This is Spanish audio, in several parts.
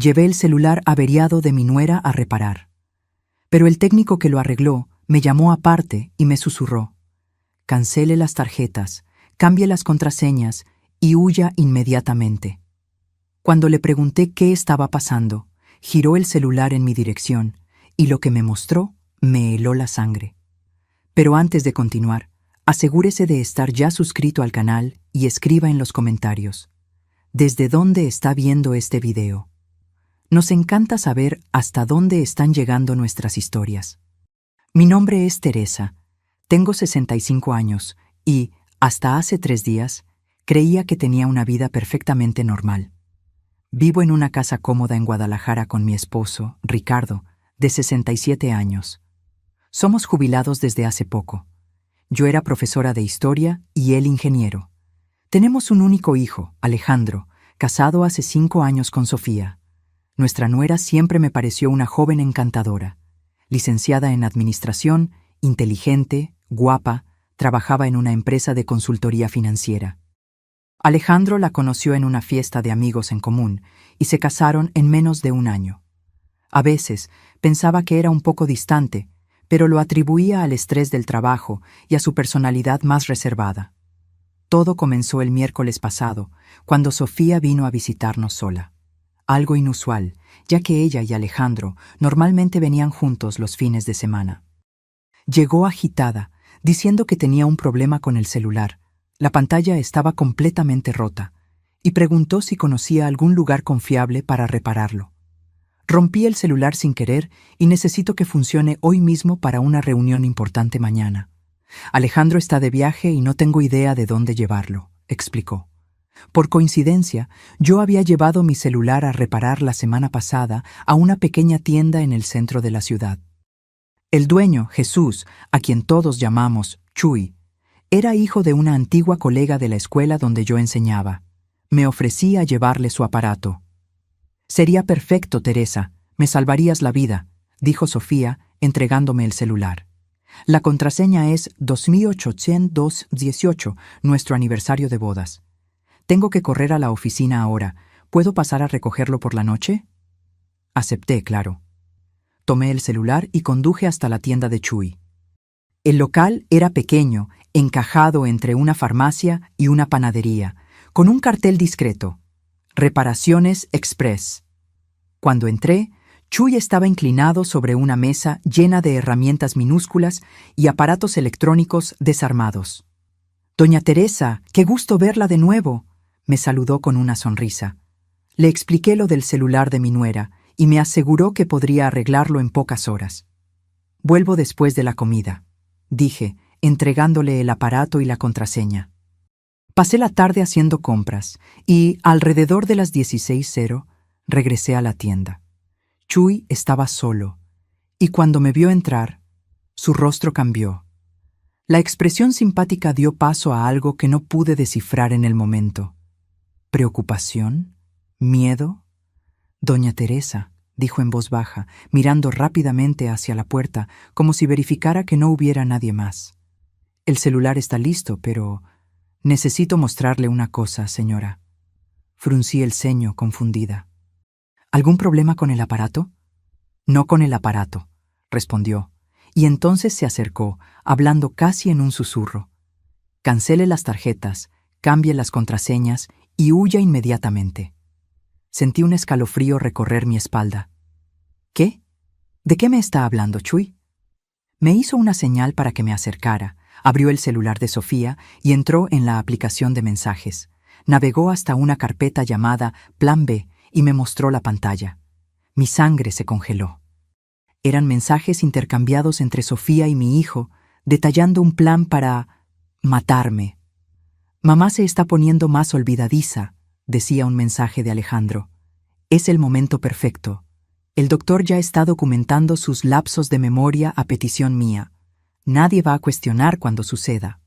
Llevé el celular averiado de mi nuera a reparar. Pero el técnico que lo arregló me llamó aparte y me susurró: cancele las tarjetas, cambie las contraseñas y huya inmediatamente. Cuando le pregunté qué estaba pasando, giró el celular en mi dirección y lo que me mostró me heló la sangre. Pero antes de continuar, asegúrese de estar ya suscrito al canal y escriba en los comentarios: ¿desde dónde está viendo este video? Nos encanta saber hasta dónde están llegando nuestras historias. Mi nombre es Teresa, tengo 65 años y, hasta hace 3 días, creía que tenía una vida perfectamente normal. Vivo en una casa cómoda en Guadalajara con mi esposo, Ricardo, de 67 años. Somos jubilados desde hace poco. Yo era profesora de historia y él ingeniero. Tenemos un único hijo, Alejandro, casado hace 5 años con Sofía. Nuestra nuera siempre me pareció una joven encantadora. Licenciada en administración, inteligente, guapa, trabajaba en una empresa de consultoría financiera. Alejandro la conoció en una fiesta de amigos en común y se casaron en menos de un año. A veces pensaba que era un poco distante, pero lo atribuía al estrés del trabajo y a su personalidad más reservada. Todo comenzó el miércoles pasado, cuando Sofía vino a visitarnos sola. Algo inusual, ya que ella y Alejandro normalmente venían juntos los fines de semana. Llegó agitada, diciendo que tenía un problema con el celular. La pantalla estaba completamente rota, y preguntó si conocía algún lugar confiable para repararlo. Rompí el celular sin querer y necesito que funcione hoy mismo para una reunión importante mañana. Alejandro está de viaje y no tengo idea de dónde llevarlo, explicó. Por coincidencia, yo había llevado mi celular a reparar la semana pasada a una pequeña tienda en el centro de la ciudad. El dueño, Jesús, a quien todos llamamos Chuy, era hijo de una antigua colega de la escuela donde yo enseñaba. Me ofrecí a llevarle su aparato. «Sería perfecto, Teresa, me salvarías la vida», dijo Sofía, entregándome el celular. «La contraseña es 2818, nuestro aniversario de bodas. Tengo que correr a la oficina ahora. ¿Puedo pasar a recogerlo por la noche?» Acepté, claro. Tomé el celular y conduje hasta la tienda de Chuy. El local era pequeño, encajado entre una farmacia y una panadería, con un cartel discreto: Reparaciones Express. Cuando entré, Chuy estaba inclinado sobre una mesa llena de herramientas minúsculas y aparatos electrónicos desarmados. «Doña Teresa, qué gusto verla de nuevo», me saludó con una sonrisa. Le expliqué lo del celular de mi nuera y me aseguró que podría arreglarlo en pocas horas. «Vuelvo después de la comida», dije, entregándole el aparato y la contraseña. Pasé la tarde haciendo compras y, alrededor de las 16:00, regresé a la tienda. Chuy estaba solo, y cuando me vio entrar, su rostro cambió. La expresión simpática dio paso a algo que no pude descifrar en el momento. ¿Preocupación? ¿Miedo? «Doña Teresa», dijo en voz baja, mirando rápidamente hacia la puerta, como si verificara que no hubiera nadie más. «El celular está listo, pero necesito mostrarle una cosa, señora». Fruncí el ceño, confundida. «¿Algún problema con el aparato?» «No con el aparato», respondió, y entonces se acercó, hablando casi en un susurro. «Cancele las tarjetas, cambie las contraseñas y huya inmediatamente». Sentí un escalofrío recorrer mi espalda. «¿Qué? ¿De qué me está hablando, Chuy?» Me hizo una señal para que me acercara, abrió el celular de Sofía y entró en la aplicación de mensajes. Navegó hasta una carpeta llamada Plan B y me mostró la pantalla. Mi sangre se congeló. Eran mensajes intercambiados entre Sofía y mi hijo, detallando un plan para matarme. «Mamá se está poniendo más olvidadiza», decía un mensaje de Alejandro. «Es el momento perfecto. El doctor ya está documentando sus lapsos de memoria a petición mía. Nadie va a cuestionar cuando suceda».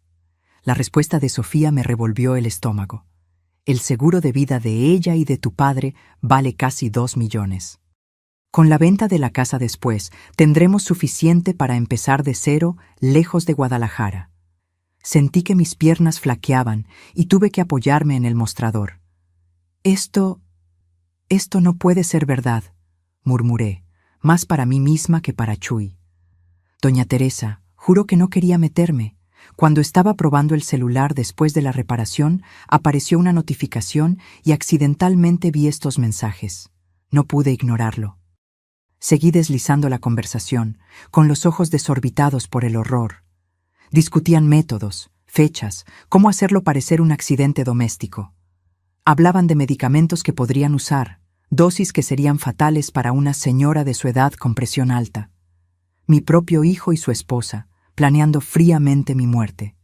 La respuesta de Sofía me revolvió el estómago. «El seguro de vida de ella y de tu padre vale casi 2 millones. Con la venta de la casa después, tendremos suficiente para empezar de cero, lejos de Guadalajara». Sentí que mis piernas flaqueaban y tuve que apoyarme en el mostrador. «Esto Esto no puede ser verdad, murmuré, más para mí misma que para Chuy. Doña Teresa, juro que no quería meterme. Cuando estaba probando el celular después de la reparación, apareció una notificación y accidentalmente vi estos mensajes. No pude ignorarlo. Seguí deslizando la conversación, con los ojos desorbitados por el horror. Discutían métodos, fechas, cómo hacerlo parecer un accidente doméstico. Hablaban de medicamentos que podrían usar, dosis que serían fatales para una señora de su edad con presión alta. Mi propio hijo y su esposa, planeando fríamente mi muerte.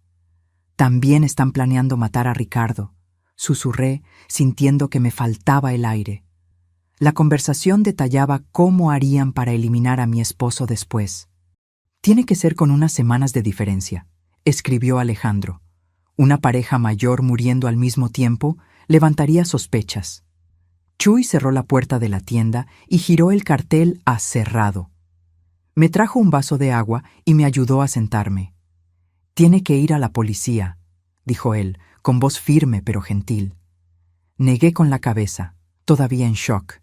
También están planeando matar a Ricardo, susurré, sintiendo que me faltaba el aire. La conversación detallaba cómo harían para eliminar a mi esposo después. Tiene que ser con unas semanas de diferencia, escribió Alejandro. Una pareja mayor muriendo al mismo tiempo levantaría sospechas. Chuy cerró la puerta de la tienda y giró el cartel a cerrado. Me trajo un vaso de agua y me ayudó a sentarme. «Tiene que ir a la policía», dijo él, con voz firme pero gentil. Negué con la cabeza, todavía en shock.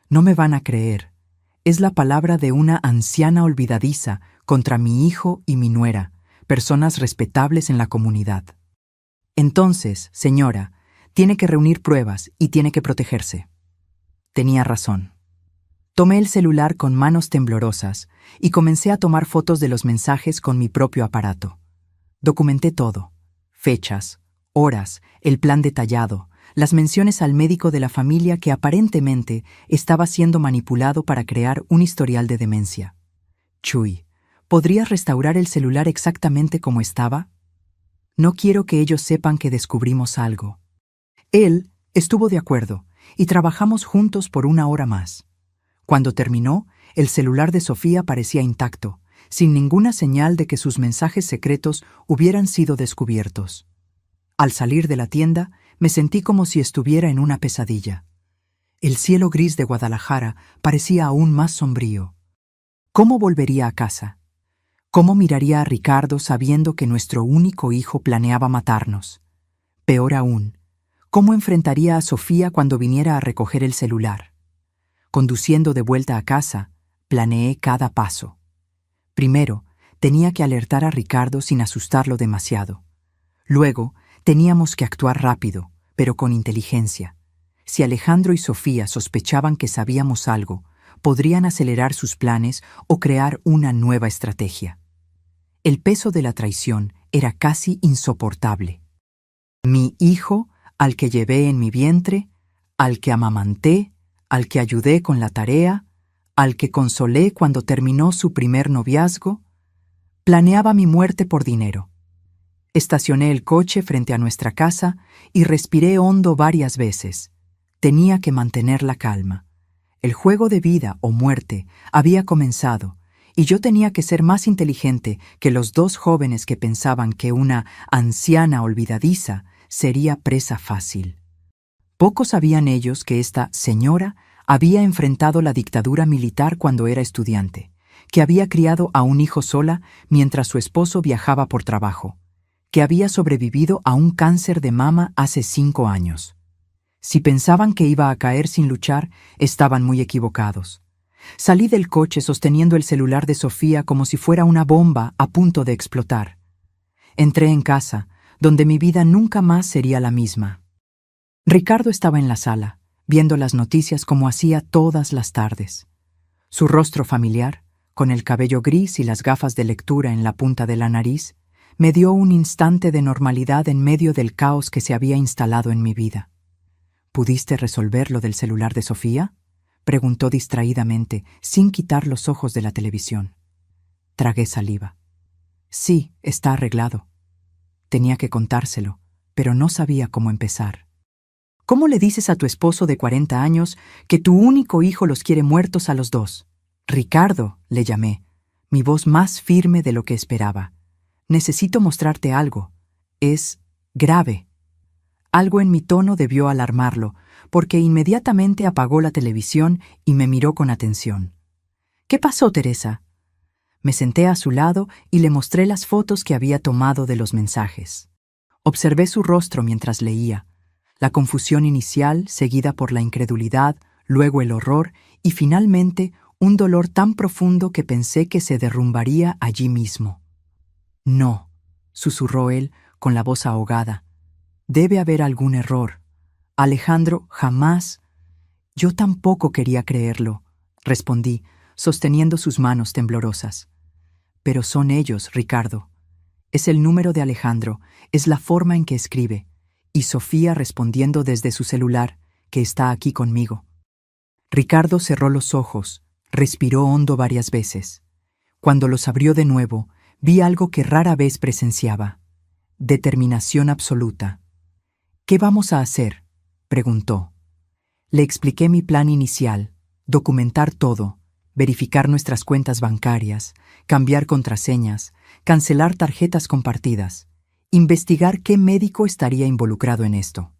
No me van a creer. Es la palabra de una anciana olvidadiza contra mi hijo y mi nuera, personas respetables en la comunidad. Entonces, señora, tiene que reunir pruebas y tiene que protegerse. Tenía razón. Tomé el celular con manos temblorosas y comencé a tomar fotos de los mensajes con mi propio aparato. Documenté todo: fechas, horas, el plan detallado, las menciones al médico de la familia que aparentemente estaba siendo manipulado para crear un historial de demencia. Chuy, ¿podrías restaurar el celular exactamente como estaba? No quiero que ellos sepan que descubrimos algo. Él estuvo de acuerdo y trabajamos juntos por 1 hora más. Cuando terminó, el celular de Sofía parecía intacto, sin ninguna señal de que sus mensajes secretos hubieran sido descubiertos. Al salir de la tienda, me sentí como si estuviera en una pesadilla. El cielo gris de Guadalajara parecía aún más sombrío. ¿Cómo volvería a casa? ¿Cómo miraría a Ricardo sabiendo que nuestro único hijo planeaba matarnos? Peor aún, ¿cómo enfrentaría a Sofía cuando viniera a recoger el celular? Conduciendo de vuelta a casa, planeé cada paso. Primero, tenía que alertar a Ricardo sin asustarlo demasiado. Luego, teníamos que actuar rápido, pero con inteligencia. Si Alejandro y Sofía sospechaban que sabíamos algo, podrían acelerar sus planes o crear una nueva estrategia. El peso de la traición era casi insoportable. Mi hijo, al que llevé en mi vientre, al que amamanté, al que ayudé con la tarea, al que consolé cuando terminó su primer noviazgo, planeaba mi muerte por dinero. Estacioné el coche frente a nuestra casa y respiré hondo varias veces. Tenía que mantener la calma. El juego de vida o muerte había comenzado, y yo tenía que ser más inteligente que los 2 jóvenes que pensaban que una anciana olvidadiza sería presa fácil. Poco sabían ellos que esta señora había enfrentado la dictadura militar cuando era estudiante, que había criado a un hijo sola mientras su esposo viajaba por trabajo, que había sobrevivido a un cáncer de mama hace 5 años. Si pensaban que iba a caer sin luchar, estaban muy equivocados. Salí del coche sosteniendo el celular de Sofía como si fuera una bomba a punto de explotar. Entré en casa, donde mi vida nunca más sería la misma. Ricardo estaba en la sala, viendo las noticias como hacía todas las tardes. Su rostro familiar, con el cabello gris y las gafas de lectura en la punta de la nariz, me dio un instante de normalidad en medio del caos que se había instalado en mi vida. ¿Pudiste resolver lo del celular de Sofía?, preguntó distraídamente, sin quitar los ojos de la televisión. Tragué saliva. Sí, está arreglado. Tenía que contárselo, pero no sabía cómo empezar. ¿Cómo le dices a tu esposo de 40 años que tu único hijo los quiere muertos a los 2? Ricardo, le llamé, mi voz más firme de lo que esperaba. Necesito mostrarte algo. Es grave. Algo en mi tono debió alarmarlo, porque inmediatamente apagó la televisión y me miró con atención. ¿Qué pasó, Teresa? Me senté a su lado y le mostré las fotos que había tomado de los mensajes. Observé su rostro mientras leía. La confusión inicial, seguida por la incredulidad, luego el horror y finalmente un dolor tan profundo que pensé que se derrumbaría allí mismo. No, susurró él con la voz ahogada. Debe haber algún error. Alejandro, jamás. Yo tampoco quería creerlo, respondí, sosteniendo sus manos temblorosas. Pero son ellos, Ricardo. Es el número de Alejandro, es la forma en que escribe, y Sofía respondiendo desde su celular, que está aquí conmigo. Ricardo cerró los ojos, respiró hondo varias veces. Cuando los abrió de nuevo, vi algo que rara vez presenciaba. Determinación absoluta. ¿Qué vamos a hacer?, preguntó. Le expliqué mi plan inicial, documentar todo, verificar nuestras cuentas bancarias, cambiar contraseñas, cancelar tarjetas compartidas, investigar qué médico estaría involucrado en esto.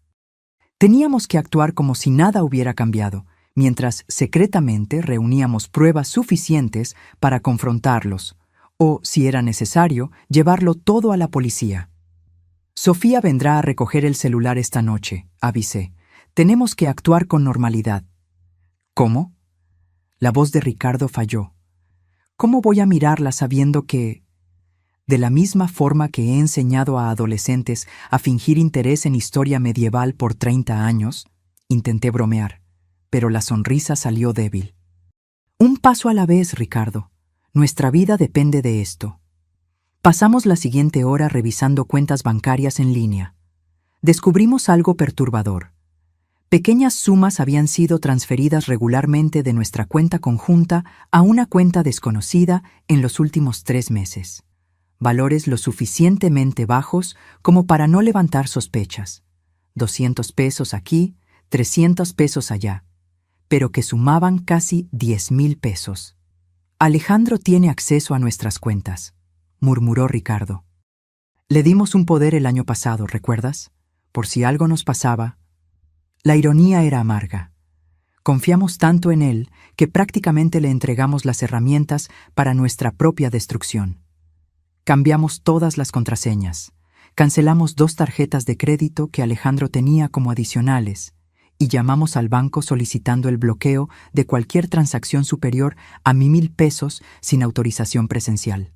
Teníamos que actuar como si nada hubiera cambiado, mientras secretamente reuníamos pruebas suficientes para confrontarlos, o, si era necesario, llevarlo todo a la policía. Sofía vendrá a recoger el celular esta noche, avisé. Tenemos que actuar con normalidad. ¿Cómo? La voz de Ricardo falló. ¿Cómo voy a mirarla sabiendo que... De la misma forma que he enseñado a adolescentes a fingir interés en historia medieval por 30 años, intenté bromear, pero la sonrisa salió débil. Un paso a la vez, Ricardo. Nuestra vida depende de esto. Pasamos la siguiente hora revisando cuentas bancarias en línea. Descubrimos algo perturbador. Pequeñas sumas habían sido transferidas regularmente de nuestra cuenta conjunta a una cuenta desconocida en los últimos 3 meses. Valores lo suficientemente bajos como para no levantar sospechas. 200 pesos aquí, 300 pesos allá, pero que sumaban casi 10,000 pesos. Alejandro tiene acceso a nuestras cuentas, murmuró Ricardo. Le dimos un poder el año pasado, ¿recuerdas? Por si algo nos pasaba. La ironía era amarga. Confiamos tanto en él que prácticamente le entregamos las herramientas para nuestra propia destrucción. Cambiamos todas las contraseñas, cancelamos 2 tarjetas de crédito que Alejandro tenía como adicionales y llamamos al banco solicitando el bloqueo de cualquier transacción superior a 1,000 pesos sin autorización presencial.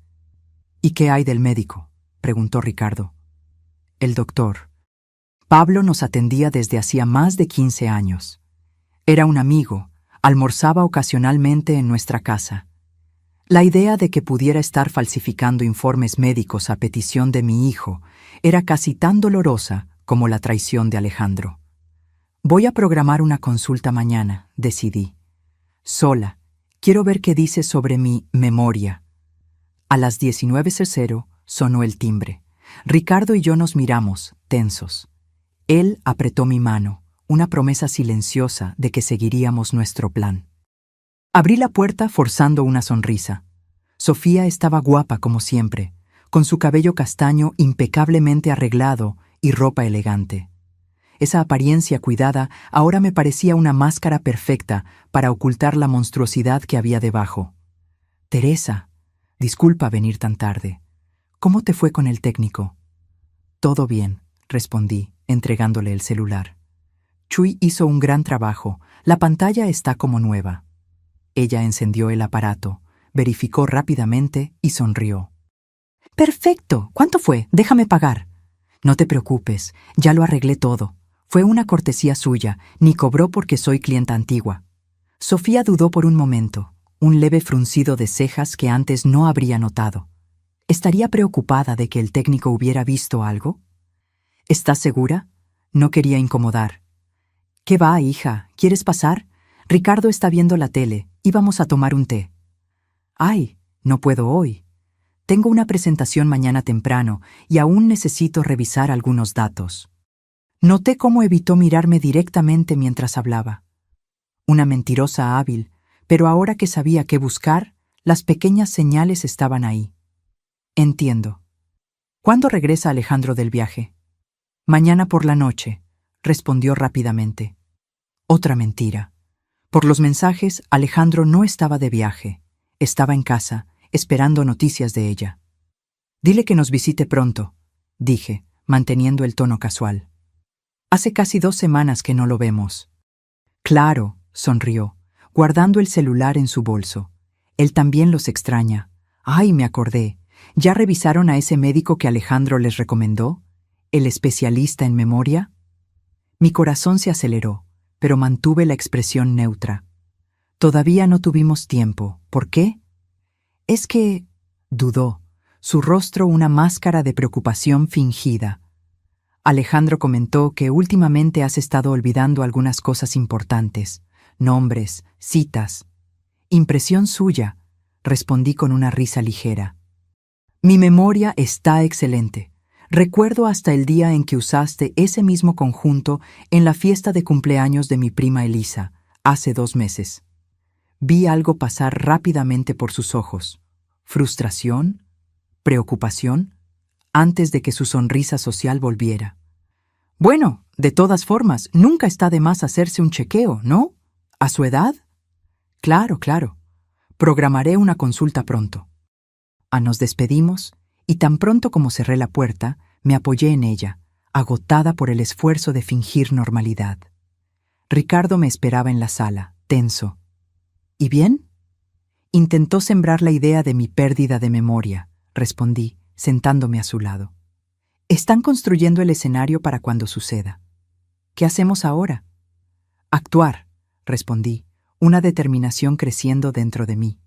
¿Y qué hay del médico?, preguntó Ricardo. El doctor. Pablo nos atendía desde hacía más de 15 años. Era un amigo, almorzaba ocasionalmente en nuestra casa. La idea de que pudiera estar falsificando informes médicos a petición de mi hijo era casi tan dolorosa como la traición de Alejandro. Voy a programar una consulta mañana, decidí. Sola, quiero ver qué dice sobre mi memoria. A las 19:00 sonó el timbre. Ricardo y yo nos miramos, tensos. Él apretó mi mano, una promesa silenciosa de que seguiríamos nuestro plan. Abrí la puerta forzando una sonrisa. Sofía estaba guapa como siempre, con su cabello castaño impecablemente arreglado y ropa elegante. Esa apariencia cuidada ahora me parecía una máscara perfecta para ocultar la monstruosidad que había debajo. Teresa, disculpa venir tan tarde. ¿Cómo te fue con el técnico? Todo bien, respondí, entregándole el celular. Chuy hizo un gran trabajo, la pantalla está como nueva. Ella encendió el aparato, verificó rápidamente y sonrió. Perfecto, ¿cuánto fue? Déjame pagar. No te preocupes, ya lo arreglé todo. Fue una cortesía suya, ni cobró porque soy clienta antigua. Sofía dudó por un momento, un leve fruncido de cejas que antes no habría notado. ¿Estaría preocupada de que el técnico hubiera visto algo? ¿Estás segura? No quería incomodar. ¿Qué va, hija? ¿Quieres pasar? Ricardo está viendo la tele. Íbamos a tomar un té. Ay, no puedo hoy. Tengo una presentación mañana temprano y aún necesito revisar algunos datos. Noté cómo evitó mirarme directamente mientras hablaba. Una mentirosa hábil, pero ahora que sabía qué buscar, las pequeñas señales estaban ahí. Entiendo. ¿Cuándo regresa Alejandro del viaje? Mañana por la noche, respondió rápidamente. Otra mentira. Por los mensajes, Alejandro no estaba de viaje. Estaba en casa, esperando noticias de ella. Dile que nos visite pronto, dije, manteniendo el tono casual. Hace casi 2 semanas que no lo vemos. Claro, sonrió, guardando el celular en su bolso. Él también los extraña. Ay, me acordé. ¿Ya revisaron a ese médico que Alejandro les recomendó? ¿El especialista en memoria? Mi corazón se aceleró, pero mantuve la expresión neutra. Todavía no tuvimos tiempo. ¿Por qué? Es que... dudó, su rostro una máscara de preocupación fingida. Alejandro comentó que últimamente has estado olvidando algunas cosas importantes, nombres, citas. Impresión suya, respondí con una risa ligera. Mi memoria está excelente. Recuerdo hasta el día en que usaste ese mismo conjunto en la fiesta de cumpleaños de mi prima Elisa, hace 2 meses. Vi algo pasar rápidamente por sus ojos. ¿Frustración? ¿Preocupación? Antes de que su sonrisa social volviera. Bueno, de todas formas, nunca está de más hacerse un chequeo, ¿no? ¿A su edad? Claro, claro. Programaré una consulta pronto. Nos despedimos, y tan pronto como cerré la puerta, me apoyé en ella, agotada por el esfuerzo de fingir normalidad. Ricardo me esperaba en la sala, tenso. ¿Y bien? Intentó sembrar la idea de mi pérdida de memoria, respondí, sentándome a su lado. Están construyendo el escenario para cuando suceda. ¿Qué hacemos ahora? Actuar, respondí, una determinación creciendo dentro de mí.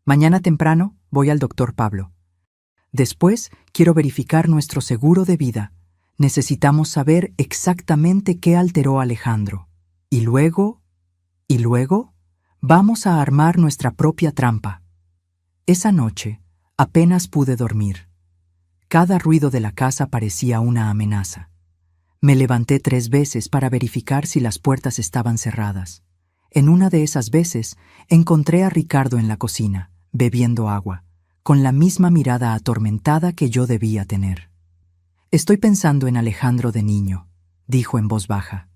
Mañana temprano voy al doctor Pablo. Después quiero verificar nuestro seguro de vida. Necesitamos saber exactamente qué alteró a Alejandro. Y luego, vamos a armar nuestra propia trampa. Esa noche apenas pude dormir. Cada ruido de la casa parecía una amenaza. Me levanté 3 veces para verificar si las puertas estaban cerradas. En una de esas veces encontré a Ricardo en la cocina, bebiendo agua, con la misma mirada atormentada que yo debía tener. Estoy pensando en Alejandro de niño, dijo en voz baja.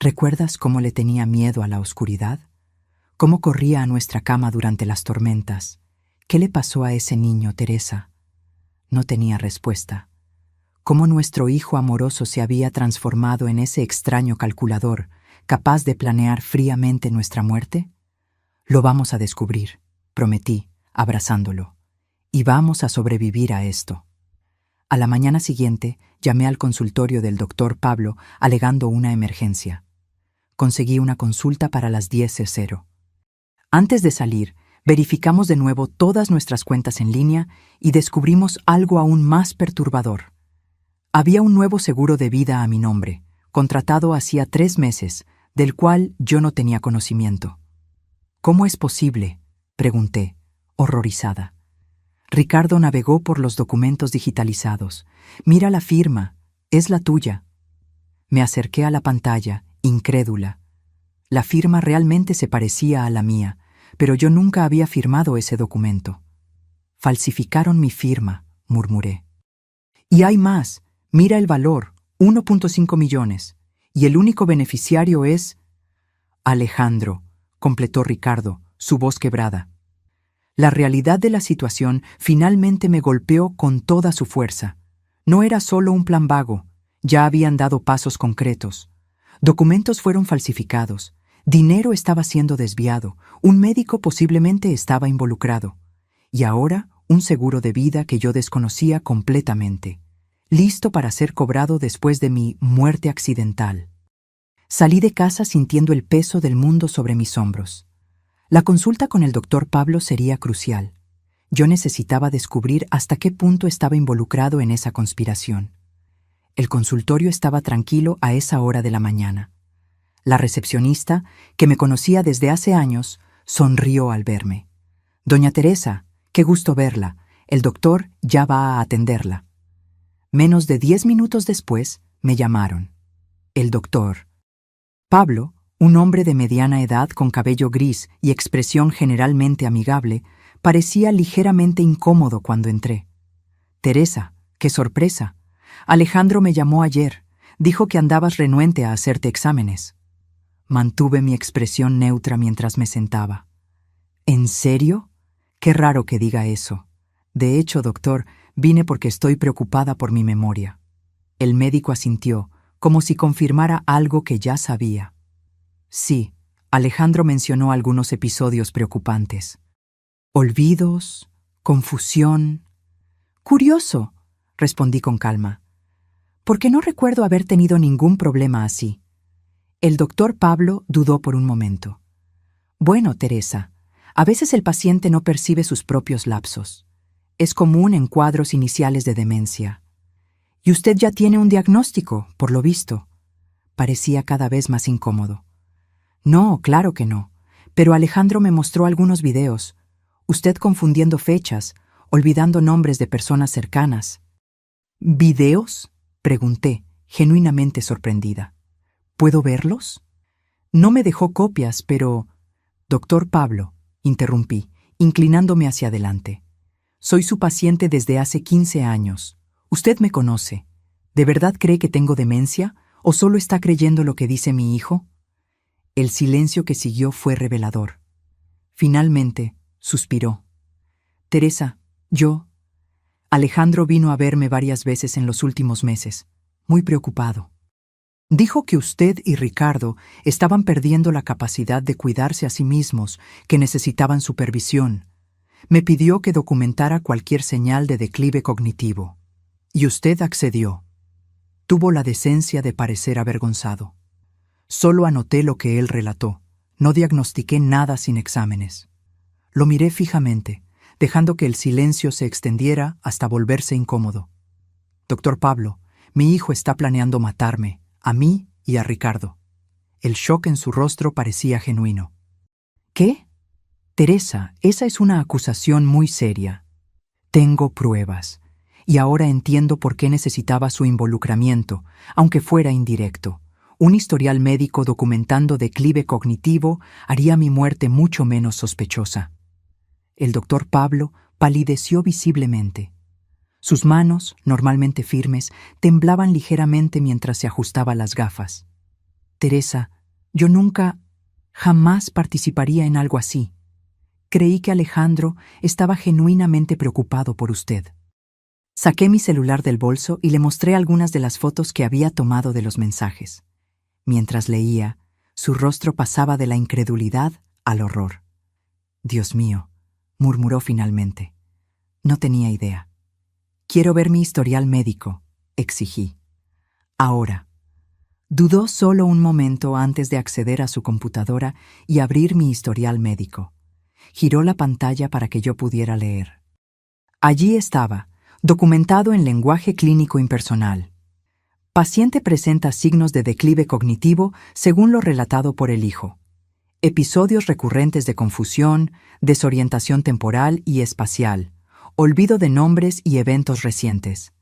¿Recuerdas cómo le tenía miedo a la oscuridad? ¿Cómo corría a nuestra cama durante las tormentas? ¿Qué le pasó a ese niño, Teresa? No tenía respuesta. ¿Cómo nuestro hijo amoroso se había transformado en ese extraño calculador, capaz de planear fríamente nuestra muerte? Lo vamos a descubrir, prometí, abrazándolo. Y vamos a sobrevivir a esto. A la mañana siguiente, llamé al consultorio del doctor Pablo alegando una emergencia. Conseguí una consulta para las 10:00. Antes de salir, verificamos de nuevo todas nuestras cuentas en línea y descubrimos algo aún más perturbador. Había un nuevo seguro de vida a mi nombre, contratado hacía 3 meses, del cual yo no tenía conocimiento. ¿Cómo es posible?, pregunté, horrorizada. Ricardo navegó por los documentos digitalizados. Mira la firma, es la tuya. Me acerqué a la pantalla, incrédula. La firma realmente se parecía a la mía, pero yo nunca había firmado ese documento. Falsificaron mi firma, murmuré. Y hay más, mira el valor, 1.5 millones, y el único beneficiario es... Alejandro, completó Ricardo, su voz quebrada. La realidad de la situación finalmente me golpeó con toda su fuerza. No era solo un plan vago, ya habían dado pasos concretos. Documentos fueron falsificados, dinero estaba siendo desviado, un médico posiblemente estaba involucrado. Y ahora, un seguro de vida que yo desconocía completamente, listo para ser cobrado después de mi muerte accidental. Salí de casa sintiendo el peso del mundo sobre mis hombros. La consulta con el doctor Pablo sería crucial. Yo necesitaba descubrir hasta qué punto estaba involucrado en esa conspiración. El consultorio estaba tranquilo a esa hora de la mañana. La recepcionista, que me conocía desde hace años, sonrió al verme. «Doña Teresa, qué gusto verla. El doctor ya va a atenderla». Menos de 10 minutos después, me llamaron. El doctor Pablo, un hombre de mediana edad con cabello gris y expresión generalmente amigable, parecía ligeramente incómodo cuando entré. «Teresa, qué sorpresa. Alejandro me llamó ayer. Dijo que andabas renuente a hacerte exámenes». Mantuve mi expresión neutra mientras me sentaba. «¿En serio? Qué raro que diga eso. De hecho, doctor, vine porque estoy preocupada por mi memoria». El médico asintió, como si confirmara algo que ya sabía. Sí, Alejandro mencionó algunos episodios preocupantes. Olvidos, confusión. Curioso, respondí con calma, porque no recuerdo haber tenido ningún problema así. El doctor Pablo dudó por un momento. Bueno, Teresa, a veces el paciente no percibe sus propios lapsos. Es común en cuadros iniciales de demencia. Y usted ya tiene un diagnóstico, por lo visto. Parecía cada vez más incómodo. No, claro que no. Pero Alejandro me mostró algunos videos. Usted confundiendo fechas, olvidando nombres de personas cercanas. ¿Videos?, pregunté, genuinamente sorprendida. ¿Puedo verlos? No me dejó copias, pero... Doctor Pablo, interrumpí, inclinándome hacia adelante. Soy su paciente desde hace 15 años. Usted me conoce. ¿De verdad cree que tengo demencia o solo está creyendo lo que dice mi hijo? El silencio que siguió fue revelador. Finalmente, suspiró. Teresa, Alejandro vino a verme varias veces en los últimos meses, muy preocupado. Dijo que usted y Ricardo estaban perdiendo la capacidad de cuidarse a sí mismos, que necesitaban supervisión. Me pidió que documentara cualquier señal de declive cognitivo. Y usted accedió. Tuvo la decencia de parecer avergonzado. Solo anoté lo que él relató. No diagnostiqué nada sin exámenes. Lo miré fijamente, dejando que el silencio se extendiera hasta volverse incómodo. Doctor Pablo, mi hijo está planeando matarme, a mí y a Ricardo. El shock en su rostro parecía genuino. ¿Qué? Teresa, esa es una acusación muy seria. Tengo pruebas, y ahora entiendo por qué necesitaba su involucramiento, aunque fuera indirecto. Un historial médico documentando declive cognitivo haría mi muerte mucho menos sospechosa. El doctor Pablo palideció visiblemente. Sus manos, normalmente firmes, temblaban ligeramente mientras se ajustaba las gafas. Teresa, yo jamás participaría en algo así. Creí que Alejandro estaba genuinamente preocupado por usted. Saqué mi celular del bolso y le mostré algunas de las fotos que había tomado de los mensajes. Mientras leía, su rostro pasaba de la incredulidad al horror. Dios mío, murmuró finalmente. No tenía idea. Quiero ver mi historial médico, exigí. Ahora. Dudó solo un momento antes de acceder a su computadora y abrir mi historial médico. Giró la pantalla para que yo pudiera leer. Allí estaba, documentado en lenguaje clínico impersonal. Paciente presenta signos de declive cognitivo según lo relatado por el hijo. Episodios recurrentes de confusión, desorientación temporal y espacial, olvido de nombres y eventos recientes.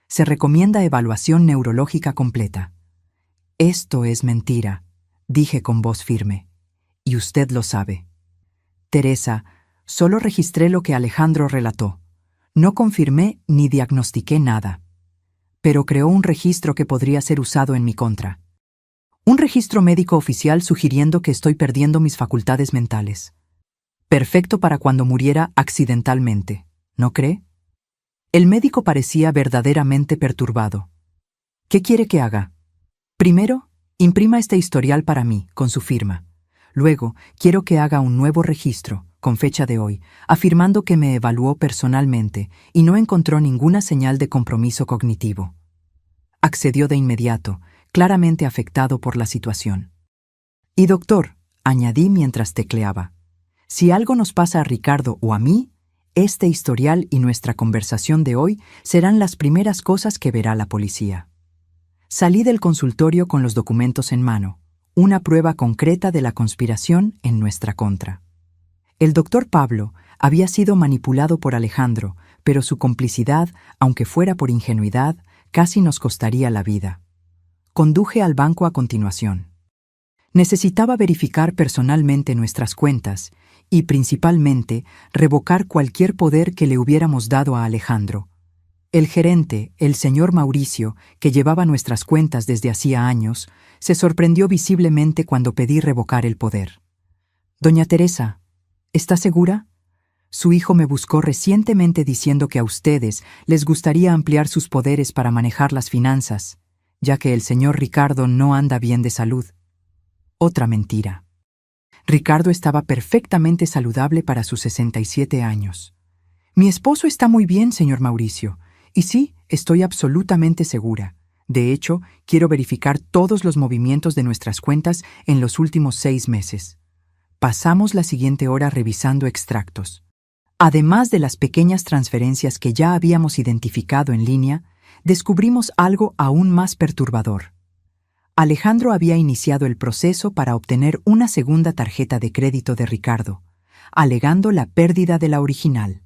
Se recomienda evaluación neurológica completa. Esto es mentira, dije con voz firme. Y usted lo sabe. Teresa, solo registré lo que Alejandro relató. No confirmé ni diagnostiqué nada. Pero creó un registro que podría ser usado en mi contra. Un registro médico oficial sugiriendo que estoy perdiendo mis facultades mentales. Perfecto para cuando muriera accidentalmente, ¿no cree? El médico parecía verdaderamente perturbado. ¿Qué quiere que haga? Primero, imprima este historial para mí, con su firma. Luego, quiero que haga un nuevo registro, con fecha de hoy, afirmando que me evaluó personalmente y no encontró ninguna señal de compromiso cognitivo. Accedió de inmediato, claramente afectado por la situación. Y doctor, añadí mientras tecleaba, si algo nos pasa a Ricardo o a mí, este historial y nuestra conversación de hoy serán las primeras cosas que verá la policía. Salí del consultorio con los documentos en mano, una prueba concreta de la conspiración en nuestra contra. El doctor Pablo había sido manipulado por Alejandro, pero su complicidad, aunque fuera por ingenuidad, casi nos costaría la vida. Conduje al banco a continuación. Necesitaba verificar personalmente nuestras cuentas y, principalmente, revocar cualquier poder que le hubiéramos dado a Alejandro. El gerente, el señor Mauricio, que llevaba nuestras cuentas desde hacía años, se sorprendió visiblemente cuando pedí revocar el poder. «Doña Teresa, ¿está segura? Su hijo me buscó recientemente diciendo que a ustedes les gustaría ampliar sus poderes para manejar las finanzas. ya que el señor Ricardo no anda bien de salud. Otra mentira. Ricardo estaba perfectamente saludable para sus 67 años. Mi esposo está muy bien, señor Mauricio, y sí, estoy absolutamente segura. De hecho, quiero verificar todos los movimientos de nuestras cuentas en los últimos 6 meses. Pasamos la siguiente hora revisando extractos. Además de las pequeñas transferencias que ya habíamos identificado en línea, descubrimos algo aún más perturbador. Alejandro había iniciado el proceso para obtener una segunda tarjeta de crédito de Ricardo, alegando la pérdida de la original.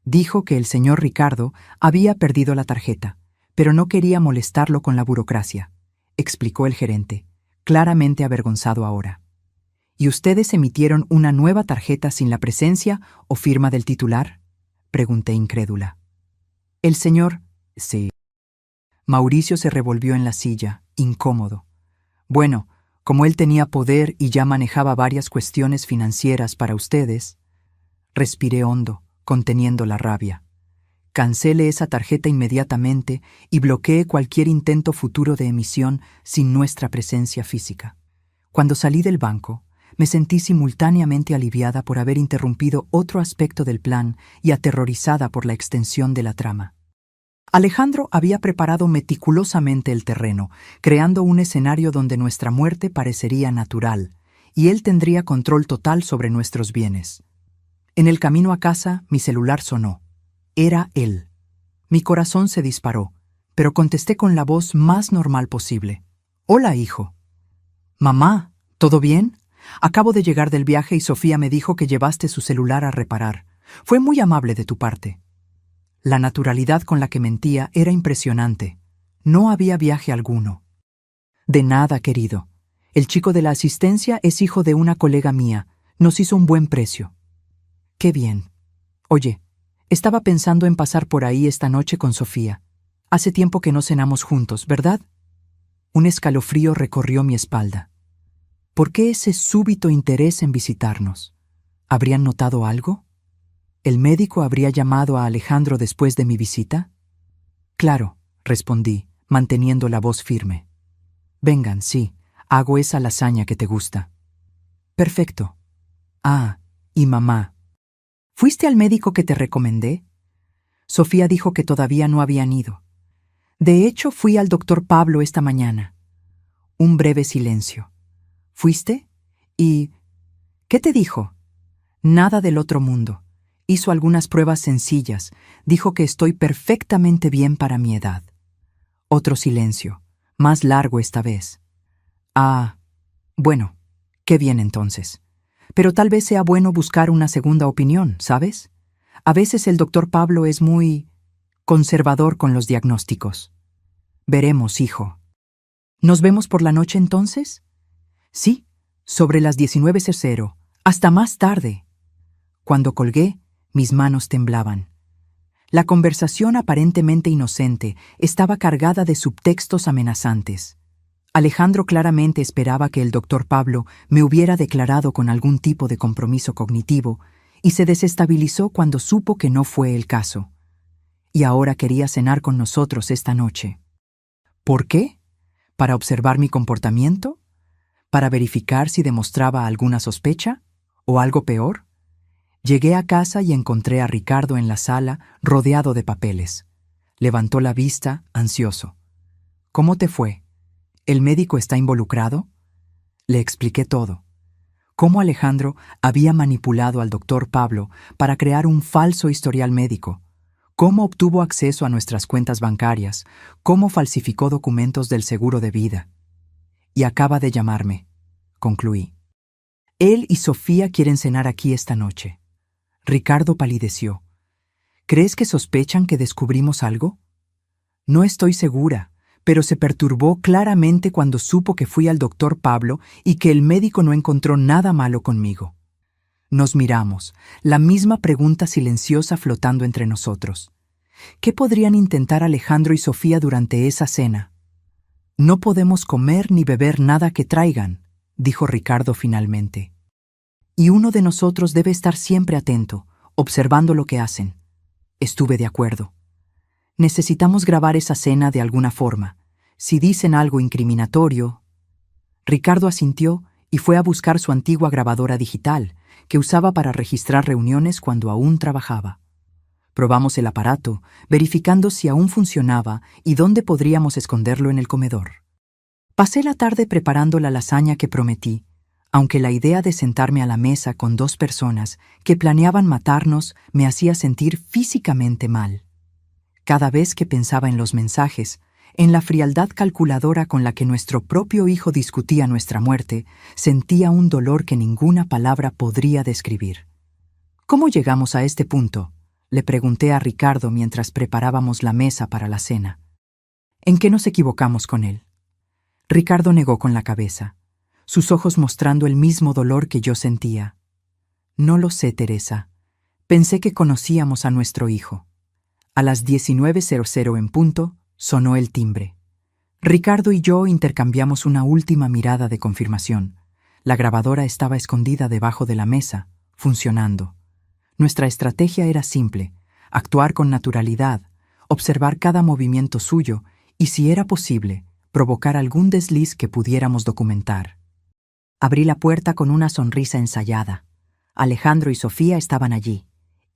Dijo que el señor Ricardo había perdido la tarjeta, pero no quería molestarlo con la burocracia, explicó el gerente, claramente avergonzado ahora. ¿Y ustedes emitieron una nueva tarjeta sin la presencia o firma del titular?, pregunté incrédula. El señor... Sí. Mauricio se revolvió en la silla, incómodo. Bueno, como él tenía poder y ya manejaba varias cuestiones financieras para ustedes, respiré hondo, conteniendo la rabia. Cancele esa tarjeta inmediatamente y bloqueé cualquier intento futuro de emisión sin nuestra presencia física. Cuando salí del banco, me sentí simultáneamente aliviada por haber interrumpido otro aspecto del plan y aterrorizada por la extensión de la trama. Alejandro había preparado meticulosamente el terreno, creando un escenario donde nuestra muerte parecería natural, y él tendría control total sobre nuestros bienes. En el camino a casa, mi celular sonó. Era él. Mi corazón se disparó, pero contesté con la voz más normal posible. «Hola, hijo». «Mamá, ¿todo bien? Acabo de llegar del viaje y Sofía me dijo que llevaste su celular a reparar. Fue muy amable de tu parte». La naturalidad con la que mentía era impresionante. No había viaje alguno. «De nada, querido. El chico de la asistencia es hijo de una colega mía. Nos hizo un buen precio». «Qué bien. Oye, estaba pensando en pasar por ahí esta noche con Sofía. Hace tiempo que no cenamos juntos, ¿verdad?» Un escalofrío recorrió mi espalda. ¿Por qué ese súbito interés en visitarnos? ¿Habrían notado algo? ¿El médico habría llamado a Alejandro después de mi visita? «Claro», respondí, manteniendo la voz firme. «Vengan, sí, hago esa lasaña que te gusta». «Perfecto. Ah, y mamá. ¿Fuiste al médico que te recomendé?» Sofía dijo que todavía no habían ido. «De hecho, fui al doctor Pablo esta mañana». Un breve silencio. «¿Fuiste? ¿Y qué te dijo?» «Nada del otro mundo. Hizo algunas pruebas sencillas. Dijo que estoy perfectamente bien para mi edad». Otro silencio, más largo esta vez. «Ah, bueno, qué bien entonces. Pero tal vez sea bueno buscar una segunda opinión, ¿sabes? A veces el doctor Pablo es muy conservador con los diagnósticos». «Veremos, hijo». «¿Nos vemos por la noche entonces?» «Sí, sobre las 19:00, hasta más tarde». Cuando colgué, mis manos temblaban. La conversación aparentemente inocente estaba cargada de subtextos amenazantes. Alejandro claramente esperaba que el doctor Pablo me hubiera declarado con algún tipo de compromiso cognitivo y se desestabilizó cuando supo que no fue el caso. Y ahora quería cenar con nosotros esta noche. ¿Por qué? ¿Para observar mi comportamiento? ¿Para verificar si demostraba alguna sospecha? ¿O algo peor? Llegué a casa y encontré a Ricardo en la sala, rodeado de papeles. Levantó la vista, ansioso. «¿Cómo te fue? ¿El médico está involucrado?» Le expliqué todo. Cómo Alejandro había manipulado al doctor Pablo para crear un falso historial médico. Cómo obtuvo acceso a nuestras cuentas bancarias. Cómo falsificó documentos del seguro de vida. «Y acaba de llamarme», concluí. «Él y Sofía quieren cenar aquí esta noche». Ricardo palideció. «¿Crees que sospechan que descubrimos algo?» «No estoy segura, pero se perturbó claramente cuando supo que fui al doctor Pablo y que el médico no encontró nada malo conmigo». Nos miramos, la misma pregunta silenciosa flotando entre nosotros. ¿Qué podrían intentar Alejandro y Sofía durante esa cena? «No podemos comer ni beber nada que traigan», dijo Ricardo finalmente. «Y uno de nosotros debe estar siempre atento, observando lo que hacen». Estuve de acuerdo. «Necesitamos grabar esa cena de alguna forma. si dicen algo incriminatorio. Ricardo asintió y fue a buscar su antigua grabadora digital, que usaba para registrar reuniones cuando aún trabajaba. Probamos el aparato, verificando si aún funcionaba y dónde podríamos esconderlo en el comedor. Pasé la tarde preparando la lasaña que prometí, aunque la idea de sentarme a la mesa con 2 personas que planeaban matarnos me hacía sentir físicamente mal. Cada vez que pensaba en los mensajes, en la frialdad calculadora con la que nuestro propio hijo discutía nuestra muerte, sentía un dolor que ninguna palabra podría describir. ¿Cómo llegamos a este punto?, le pregunté a Ricardo mientras preparábamos la mesa para la cena. ¿En qué nos equivocamos con él? Ricardo negó con la cabeza, sus ojos mostrando el mismo dolor que yo sentía. No lo sé, Teresa. Pensé que conocíamos a nuestro hijo. A las 19:00 en punto, sonó el timbre. Ricardo y yo intercambiamos una última mirada de confirmación. La grabadora estaba escondida debajo de la mesa, funcionando. Nuestra estrategia era simple: actuar con naturalidad, observar cada movimiento suyo y, si era posible, provocar algún desliz que pudiéramos documentar. Abrí la puerta con una sonrisa ensayada. Alejandro y Sofía estaban allí.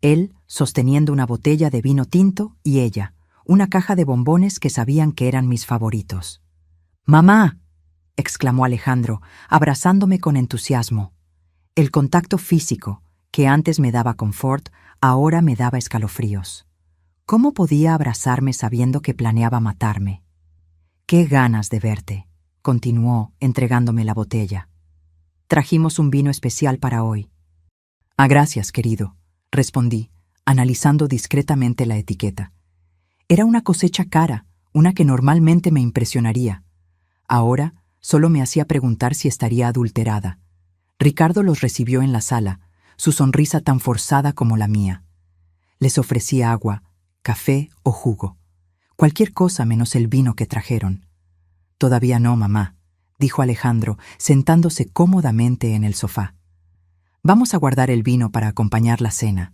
Él, sosteniendo una botella de vino tinto, y ella, una caja de bombones que sabían que eran mis favoritos. «¡Mamá!», exclamó Alejandro, abrazándome con entusiasmo. El contacto físico, que antes me daba confort, ahora me daba escalofríos. ¿Cómo podía abrazarme sabiendo que planeaba matarme? «¡Qué ganas de verte!», continuó, entregándome la botella. «Trajimos un vino especial para hoy». «Ah, gracias, querido», respondí, analizando discretamente la etiqueta. Era una cosecha cara, una que normalmente me impresionaría. Ahora solo me hacía preguntar si estaría adulterada. Ricardo los recibió en la sala, su sonrisa tan forzada como la mía. Les ofrecí agua, café o jugo. Cualquier cosa menos el vino que trajeron. «Todavía no, mamá», dijo Alejandro, sentándose cómodamente en el sofá. «Vamos a guardar el vino para acompañar la cena».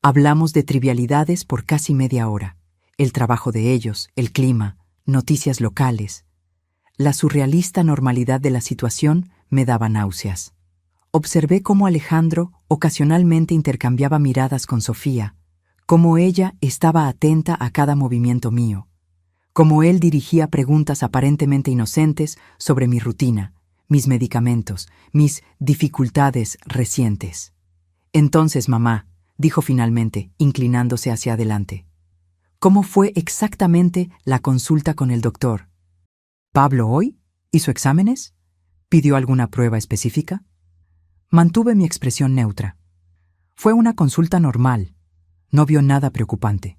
Hablamos de trivialidades por casi media hora. El trabajo de ellos, el clima, noticias locales. La surrealista normalidad de la situación me daba náuseas. Observé cómo Alejandro ocasionalmente intercambiaba miradas con Sofía, cómo ella estaba atenta a cada movimiento mío, cómo él dirigía preguntas aparentemente inocentes sobre mi rutina, mis medicamentos, mis dificultades recientes. «Entonces, mamá», dijo finalmente, inclinándose hacia adelante, «¿cómo fue exactamente la consulta con el doctor? ¿Pablo hoy hizo exámenes? ¿Pidió alguna prueba específica?» Mantuve mi expresión neutra. «Fue una consulta normal. No vio nada preocupante».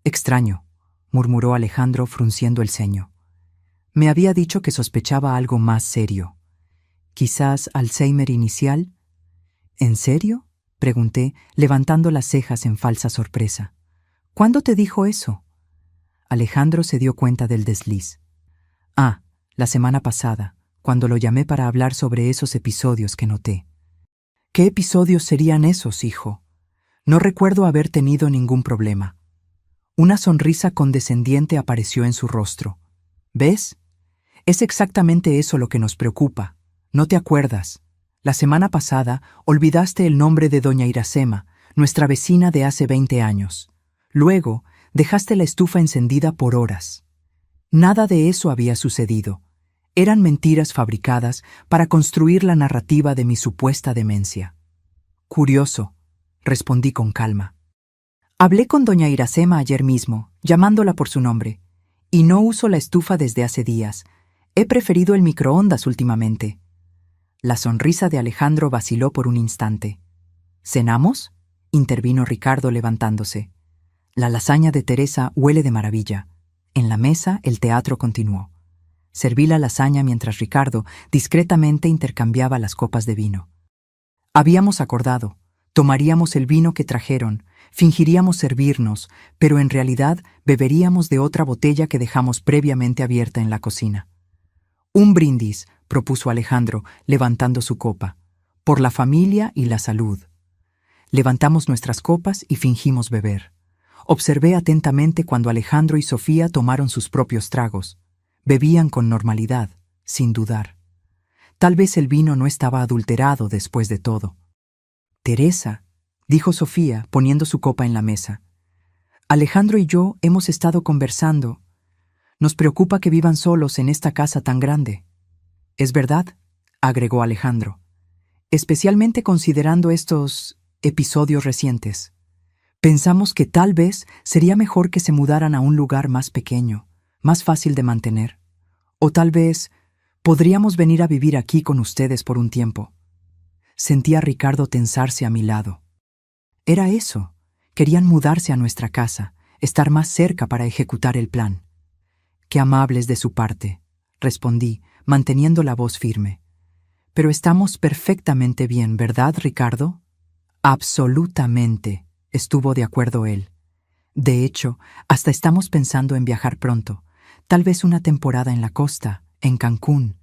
«Extraño», murmuró Alejandro frunciendo el ceño. «Me había dicho que sospechaba algo más serio. ¿Quizás Alzheimer inicial?» «¿En serio?», pregunté, levantando las cejas en falsa sorpresa. «¿Cuándo te dijo eso?» Alejandro se dio cuenta del desliz. «Ah, la semana pasada, cuando lo llamé para hablar sobre esos episodios que noté». «¿Qué episodios serían esos, hijo?» «No recuerdo haber tenido ningún problema». Una sonrisa condescendiente apareció en su rostro. «¿Ves? Es exactamente eso lo que nos preocupa. ¿No te acuerdas? La semana pasada olvidaste el nombre de doña Iracema, nuestra vecina de hace 20 años. Luego dejaste la estufa encendida por horas. Nada de eso había sucedido. Eran mentiras fabricadas para construir la narrativa de mi supuesta demencia». «Curioso», respondí con calma. «Hablé con doña Iracema ayer mismo, llamándola por su nombre, y no uso la estufa desde hace días. He preferido el microondas últimamente». La sonrisa de Alejandro vaciló por un instante. «¿Cenamos?», intervino Ricardo levantándose. «La lasaña de Teresa huele de maravilla». En la mesa el teatro continuó. Serví la lasaña mientras Ricardo discretamente intercambiaba las copas de vino. Habíamos acordado, tomaríamos el vino que trajeron, fingiríamos servirnos, pero en realidad beberíamos de otra botella que dejamos previamente abierta en la cocina. «Un brindis», propuso Alejandro, levantando su copa, «por la familia y la salud». Levantamos nuestras copas y fingimos beber. Observé atentamente cuando Alejandro y Sofía tomaron sus propios tragos. Bebían con normalidad, sin dudar. Tal vez el vino no estaba adulterado después de todo. Teresa, dijo Sofía, poniendo su copa en la mesa. Alejandro y yo hemos estado conversando. Nos preocupa que vivan solos en esta casa tan grande. ¿Es verdad?, agregó Alejandro. Especialmente considerando estos episodios recientes. Pensamos que tal vez sería mejor que se mudaran a un lugar más pequeño, más fácil de mantener. O tal vez podríamos venir a vivir aquí con ustedes por un tiempo. Sentí a Ricardo tensarse a mi lado. Era eso. Querían mudarse a nuestra casa, estar más cerca para ejecutar el plan. Qué amables de su parte, respondí, manteniendo la voz firme. Pero estamos perfectamente bien, ¿verdad, Ricardo? Absolutamente, estuvo de acuerdo él. De hecho, hasta estamos pensando en viajar pronto, tal vez una temporada en la costa, en Cancún.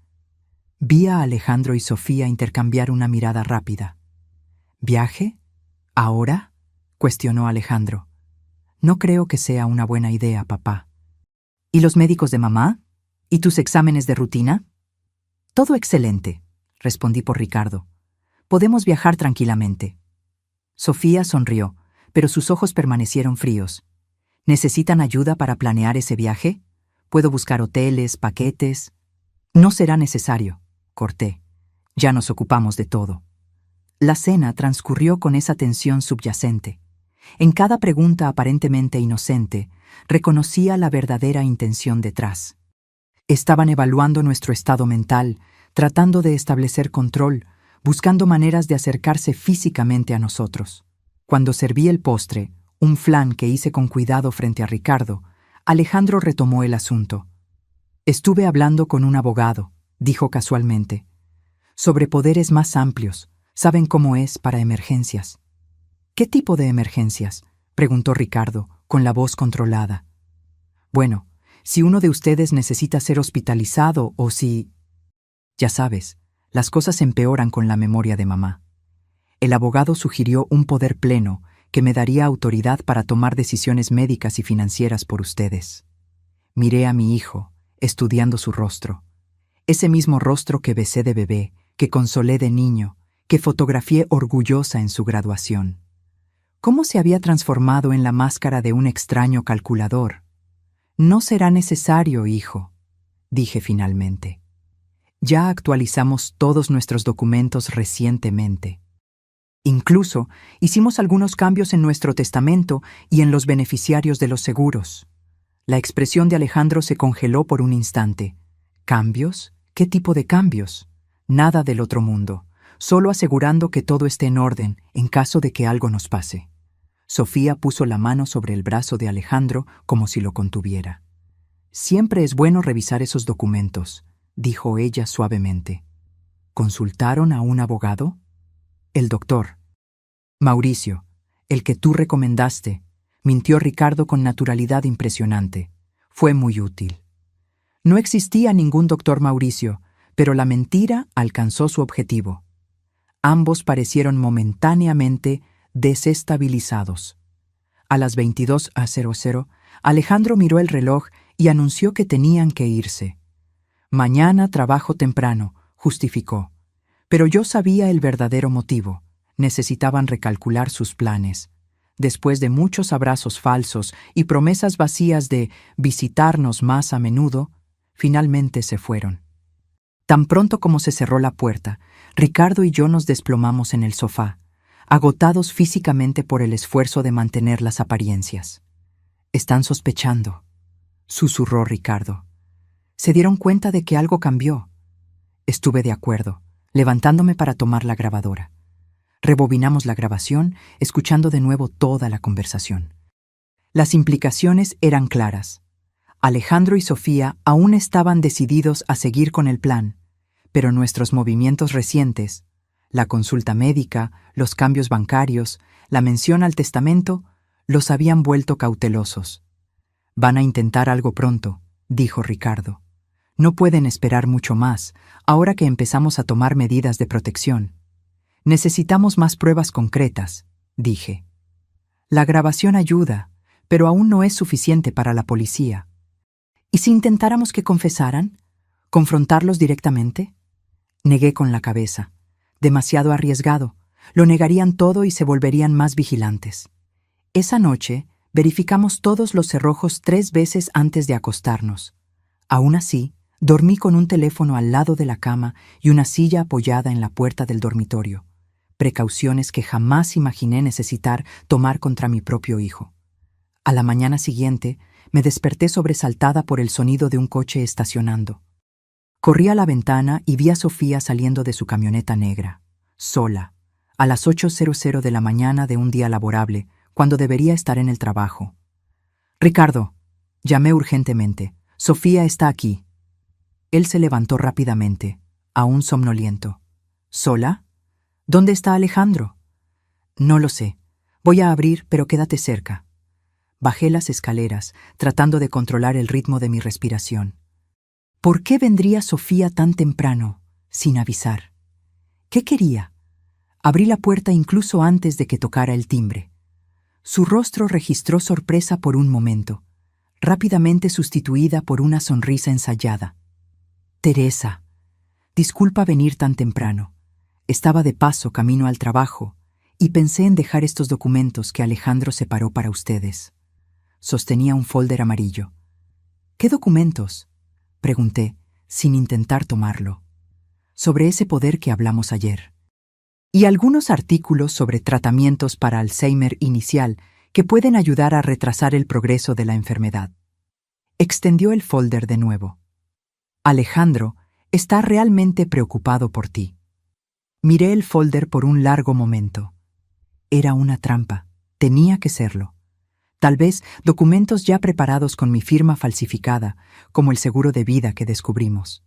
Vi a Alejandro y Sofía intercambiar una mirada rápida. ¿Viaje? ¿Ahora?, cuestionó Alejandro. No creo que sea una buena idea, papá. ¿Y los médicos de mamá? ¿Y tus exámenes de rutina? Todo excelente, respondí por Ricardo. Podemos viajar tranquilamente. Sofía sonrió, pero sus ojos permanecieron fríos. ¿Necesitan ayuda para planear ese viaje? ¿Puedo buscar hoteles, paquetes? No será necesario, corté. Ya nos ocupamos de todo. La cena transcurrió con esa tensión subyacente. En cada pregunta aparentemente inocente, reconocía la verdadera intención detrás. Estaban evaluando nuestro estado mental, tratando de establecer control, buscando maneras de acercarse físicamente a nosotros. Cuando serví el postre, un flan que hice con cuidado frente a Ricardo, Alejandro retomó el asunto. Estuve hablando con un abogado, dijo casualmente, sobre poderes más amplios. Saben cómo es para emergencias. ¿Qué tipo de emergencias?, preguntó Ricardo, con la voz controlada. Bueno, si uno de ustedes necesita ser hospitalizado o si... Ya sabes, las cosas empeoran con la memoria de mamá. El abogado sugirió un poder pleno que me daría autoridad para tomar decisiones médicas y financieras por ustedes. Miré a mi hijo, estudiando su rostro. Ese mismo rostro que besé de bebé, que consolé de niño, que fotografié orgullosa en su graduación. ¿Cómo se había transformado en la máscara de un extraño calculador? No será necesario, hijo, dije finalmente. Ya actualizamos todos nuestros documentos recientemente. Incluso hicimos algunos cambios en nuestro testamento y en los beneficiarios de los seguros. La expresión de Alejandro se congeló por un instante. ¿Cambios? ¿Qué tipo de cambios? Nada del otro mundo, solo asegurando que todo esté en orden en caso de que algo nos pase. Sofía puso la mano sobre el brazo de Alejandro como si lo contuviera. Siempre es bueno revisar esos documentos, dijo ella suavemente. ¿Consultaron a un abogado? El doctor. Mauricio, el que tú recomendaste, mintió Ricardo con naturalidad impresionante. Fue muy útil. No existía ningún doctor Mauricio, pero la mentira alcanzó su objetivo. Ambos parecieron momentáneamente desestabilizados. A las 22:00, Alejandro miró el reloj y anunció que tenían que irse. Mañana trabajo temprano, justificó. Pero yo sabía el verdadero motivo. Necesitaban recalcular sus planes. Después de muchos abrazos falsos y promesas vacías de visitarnos más a menudo, finalmente se fueron. Tan pronto como se cerró la puerta, Ricardo y yo nos desplomamos en el sofá, agotados físicamente por el esfuerzo de mantener las apariencias. «Están sospechando», susurró Ricardo. «Se dieron cuenta de que algo cambió». Estuve de acuerdo, levantándome para tomar la grabadora. Rebobinamos la grabación, escuchando de nuevo toda la conversación. Las implicaciones eran claras. Alejandro y Sofía aún estaban decididos a seguir con el plan, pero nuestros movimientos recientes, la consulta médica, los cambios bancarios, la mención al testamento, los habían vuelto cautelosos. «Van a intentar algo pronto», dijo Ricardo. «No pueden esperar mucho más, ahora que empezamos a tomar medidas de protección». «Necesitamos más pruebas concretas», dije. «La grabación ayuda, pero aún no es suficiente para la policía». ¿Y si intentáramos que confesaran? ¿Confrontarlos directamente? Negué con la cabeza. Demasiado arriesgado. Lo negarían todo y se volverían más vigilantes. Esa noche, verificamos todos los cerrojos 3 veces antes de acostarnos. Aún así, dormí con un teléfono al lado de la cama y una silla apoyada en la puerta del dormitorio. Precauciones que jamás imaginé necesitar tomar contra mi propio hijo. A la mañana siguiente, me desperté sobresaltada por el sonido de un coche estacionando. Corrí a la ventana y vi a Sofía saliendo de su camioneta negra, sola, a las 8:00 de la mañana de un día laborable, cuando debería estar en el trabajo. «Ricardo», llamé urgentemente, «Sofía está aquí». Él se levantó rápidamente, aún somnoliento. «¿Sola? ¿Dónde está Alejandro?» «No lo sé. Voy a abrir, pero quédate cerca». Bajé las escaleras, tratando de controlar el ritmo de mi respiración. ¿Por qué vendría Sofía tan temprano, sin avisar? ¿Qué quería? Abrí la puerta incluso antes de que tocara el timbre. Su rostro registró sorpresa por un momento, rápidamente sustituida por una sonrisa ensayada. «Teresa, disculpa venir tan temprano. Estaba de paso camino al trabajo y pensé en dejar estos documentos que Alejandro separó para ustedes». Sostenía un folder amarillo. «¿Qué documentos?», pregunté, sin intentar tomarlo. «Sobre ese poder que hablamos ayer. Y algunos artículos sobre tratamientos para Alzheimer inicial que pueden ayudar a retrasar el progreso de la enfermedad». Extendió el folder de nuevo. «Alejandro está realmente preocupado por ti». Miré el folder por un largo momento. Era una trampa. Tenía que serlo. Tal vez documentos ya preparados con mi firma falsificada, como el seguro de vida que descubrimos.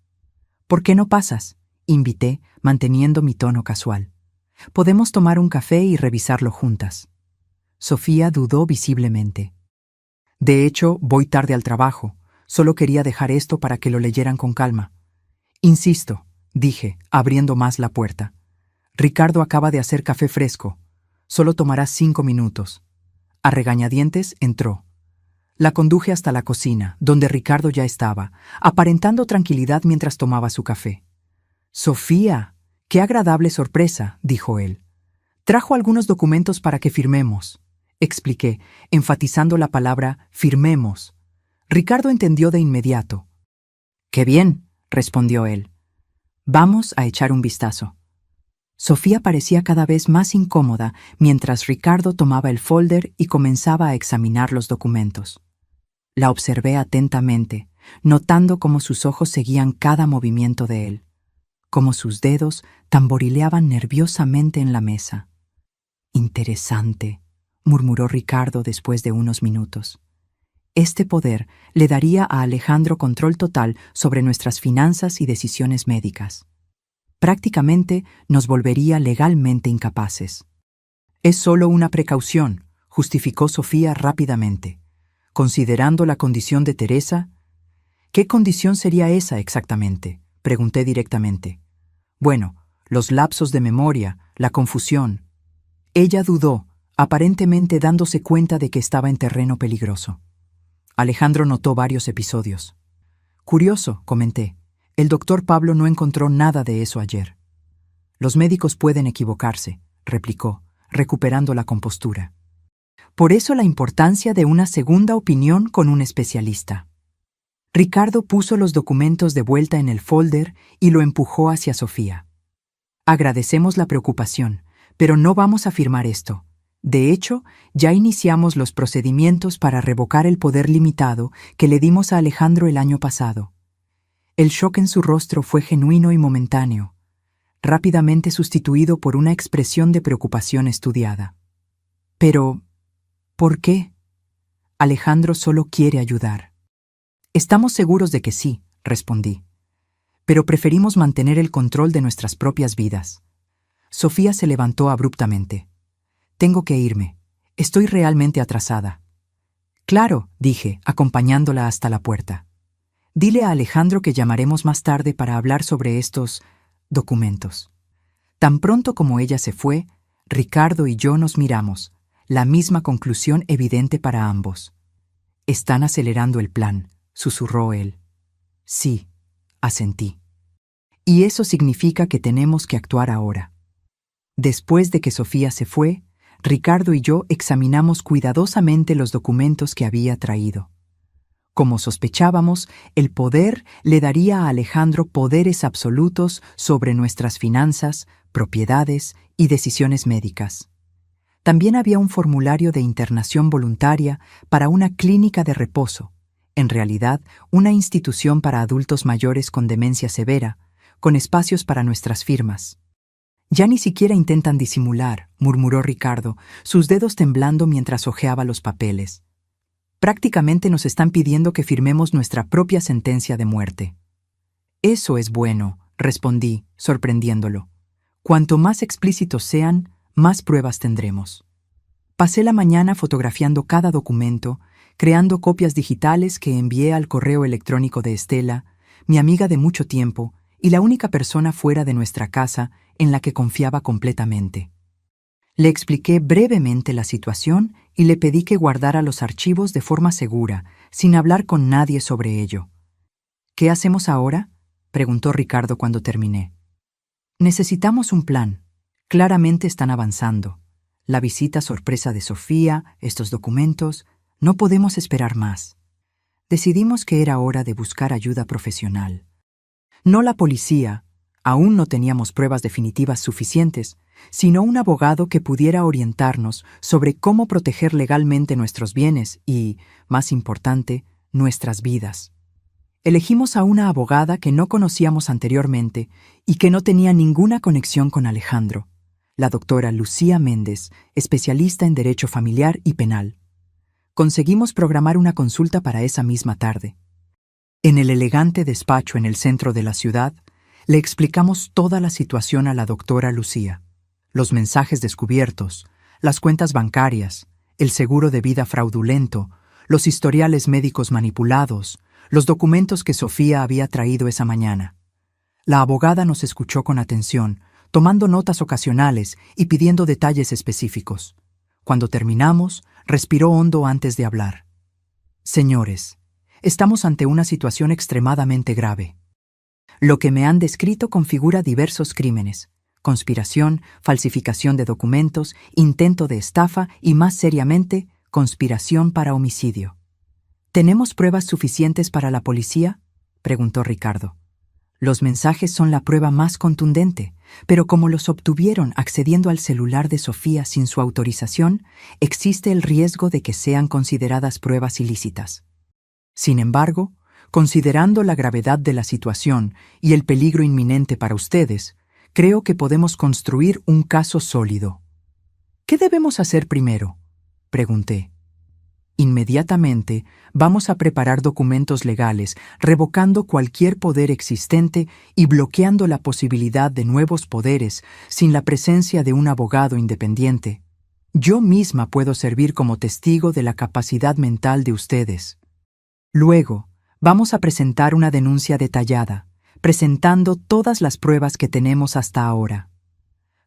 «¿Por qué no pasas?», invité, manteniendo mi tono casual. «Podemos tomar un café y revisarlo juntas». Sofía dudó visiblemente. «De hecho, voy tarde al trabajo. Solo quería dejar esto para que lo leyeran con calma». «Insisto», dije, abriendo más la puerta. «Ricardo acaba de hacer café fresco. Solo tomará 5 minutos». A regañadientes entró. La conduje hasta la cocina, donde Ricardo ya estaba, aparentando tranquilidad mientras tomaba su café. «Sofía, qué agradable sorpresa», dijo él. «Trajo algunos documentos para que firmemos», expliqué, enfatizando la palabra firmemos. Ricardo entendió de inmediato. «Qué bien», respondió él. «Vamos a echar un vistazo». Sofía parecía cada vez más incómoda mientras Ricardo tomaba el folder y comenzaba a examinar los documentos. La observé atentamente, notando cómo sus ojos seguían cada movimiento de él, cómo sus dedos tamborileaban nerviosamente en la mesa. «Interesante», murmuró Ricardo después de unos minutos. «Este poder le daría a Alejandro control total sobre nuestras finanzas y decisiones médicas. Prácticamente nos volvería legalmente incapaces». «Es solo una precaución», justificó Sofía rápidamente. «Considerando la condición de Teresa». «¿Qué condición sería esa exactamente?», pregunté directamente. «Bueno, los lapsos de memoria, la confusión». Ella dudó, aparentemente dándose cuenta de que estaba en terreno peligroso. Alejandro notó varios episodios. «Curioso», comenté. «El doctor Pablo no encontró nada de eso ayer». «Los médicos pueden equivocarse», replicó, recuperando la compostura. «Por eso la importancia de una segunda opinión con un especialista». Ricardo puso los documentos de vuelta en el folder y lo empujó hacia Sofía. «Agradecemos la preocupación, pero no vamos a firmar esto. De hecho, ya iniciamos los procedimientos para revocar el poder limitado que le dimos a Alejandro el año pasado». El shock en su rostro fue genuino y momentáneo, rápidamente sustituido por una expresión de preocupación estudiada. «Pero, ¿por qué? Alejandro solo quiere ayudar». «Estamos seguros de que sí», respondí. «Pero preferimos mantener el control de nuestras propias vidas». Sofía se levantó abruptamente. «Tengo que irme. Estoy realmente atrasada». «Claro», dije, acompañándola hasta la puerta. «Dile a Alejandro que llamaremos más tarde para hablar sobre estos documentos». Tan pronto como ella se fue, Ricardo y yo nos miramos, la misma conclusión evidente para ambos. «Están acelerando el plan», susurró él. Sí, asentí. Y eso significa que tenemos que actuar ahora. Después de que Sofía se fue, Ricardo y yo examinamos cuidadosamente los documentos que había traído. Como sospechábamos, el poder le daría a Alejandro poderes absolutos sobre nuestras finanzas, propiedades y decisiones médicas. También había un formulario de internación voluntaria para una clínica de reposo, en realidad una institución para adultos mayores con demencia severa, con espacios para nuestras firmas. Ya ni siquiera intentan disimular, murmuró Ricardo, sus dedos temblando mientras hojeaba los papeles. Prácticamente nos están pidiendo que firmemos nuestra propia sentencia de muerte. Eso es bueno, respondí, sorprendiéndolo. Cuanto más explícitos sean, más pruebas tendremos. Pasé la mañana fotografiando cada documento, creando copias digitales que envié al correo electrónico de Estela, mi amiga de mucho tiempo y la única persona fuera de nuestra casa en la que confiaba completamente. Le expliqué brevemente la situación y le pedí que guardara los archivos de forma segura, sin hablar con nadie sobre ello. ¿Qué hacemos ahora?, preguntó Ricardo cuando terminé. Necesitamos un plan. Claramente están avanzando. La visita sorpresa de Sofía, estos documentos, no podemos esperar más. Decidimos que era hora de buscar ayuda profesional. No la policía, aún no teníamos pruebas definitivas suficientes, sino un abogado que pudiera orientarnos sobre cómo proteger legalmente nuestros bienes y, más importante, nuestras vidas. Elegimos a una abogada que no conocíamos anteriormente y que no tenía ninguna conexión con Alejandro, la doctora Lucía Méndez, especialista en Derecho Familiar y Penal. Conseguimos programar una consulta para esa misma tarde. En el elegante despacho en el centro de la ciudad, le explicamos toda la situación a la doctora Lucía. Los mensajes descubiertos, las cuentas bancarias, el seguro de vida fraudulento, los historiales médicos manipulados, los documentos que Sofía había traído esa mañana. La abogada nos escuchó con atención, tomando notas ocasionales y pidiendo detalles específicos. Cuando terminamos, respiró hondo antes de hablar. Señores, estamos ante una situación extremadamente grave. Lo que me han descrito configura diversos crímenes: conspiración, falsificación de documentos, intento de estafa y, más seriamente, conspiración para homicidio. ¿Tenemos pruebas suficientes para la policía?, preguntó Ricardo. Los mensajes son la prueba más contundente, pero como los obtuvieron accediendo al celular de Sofía sin su autorización, existe el riesgo de que sean consideradas pruebas ilícitas. Sin embargo, considerando la gravedad de la situación y el peligro inminente para ustedes, creo que podemos construir un caso sólido. ¿Qué debemos hacer primero?, pregunté. Inmediatamente vamos a preparar documentos legales, revocando cualquier poder existente y bloqueando la posibilidad de nuevos poderes sin la presencia de un abogado independiente. Yo misma puedo servir como testigo de la capacidad mental de ustedes. Luego, vamos a presentar una denuncia detallada, presentando todas las pruebas que tenemos hasta ahora.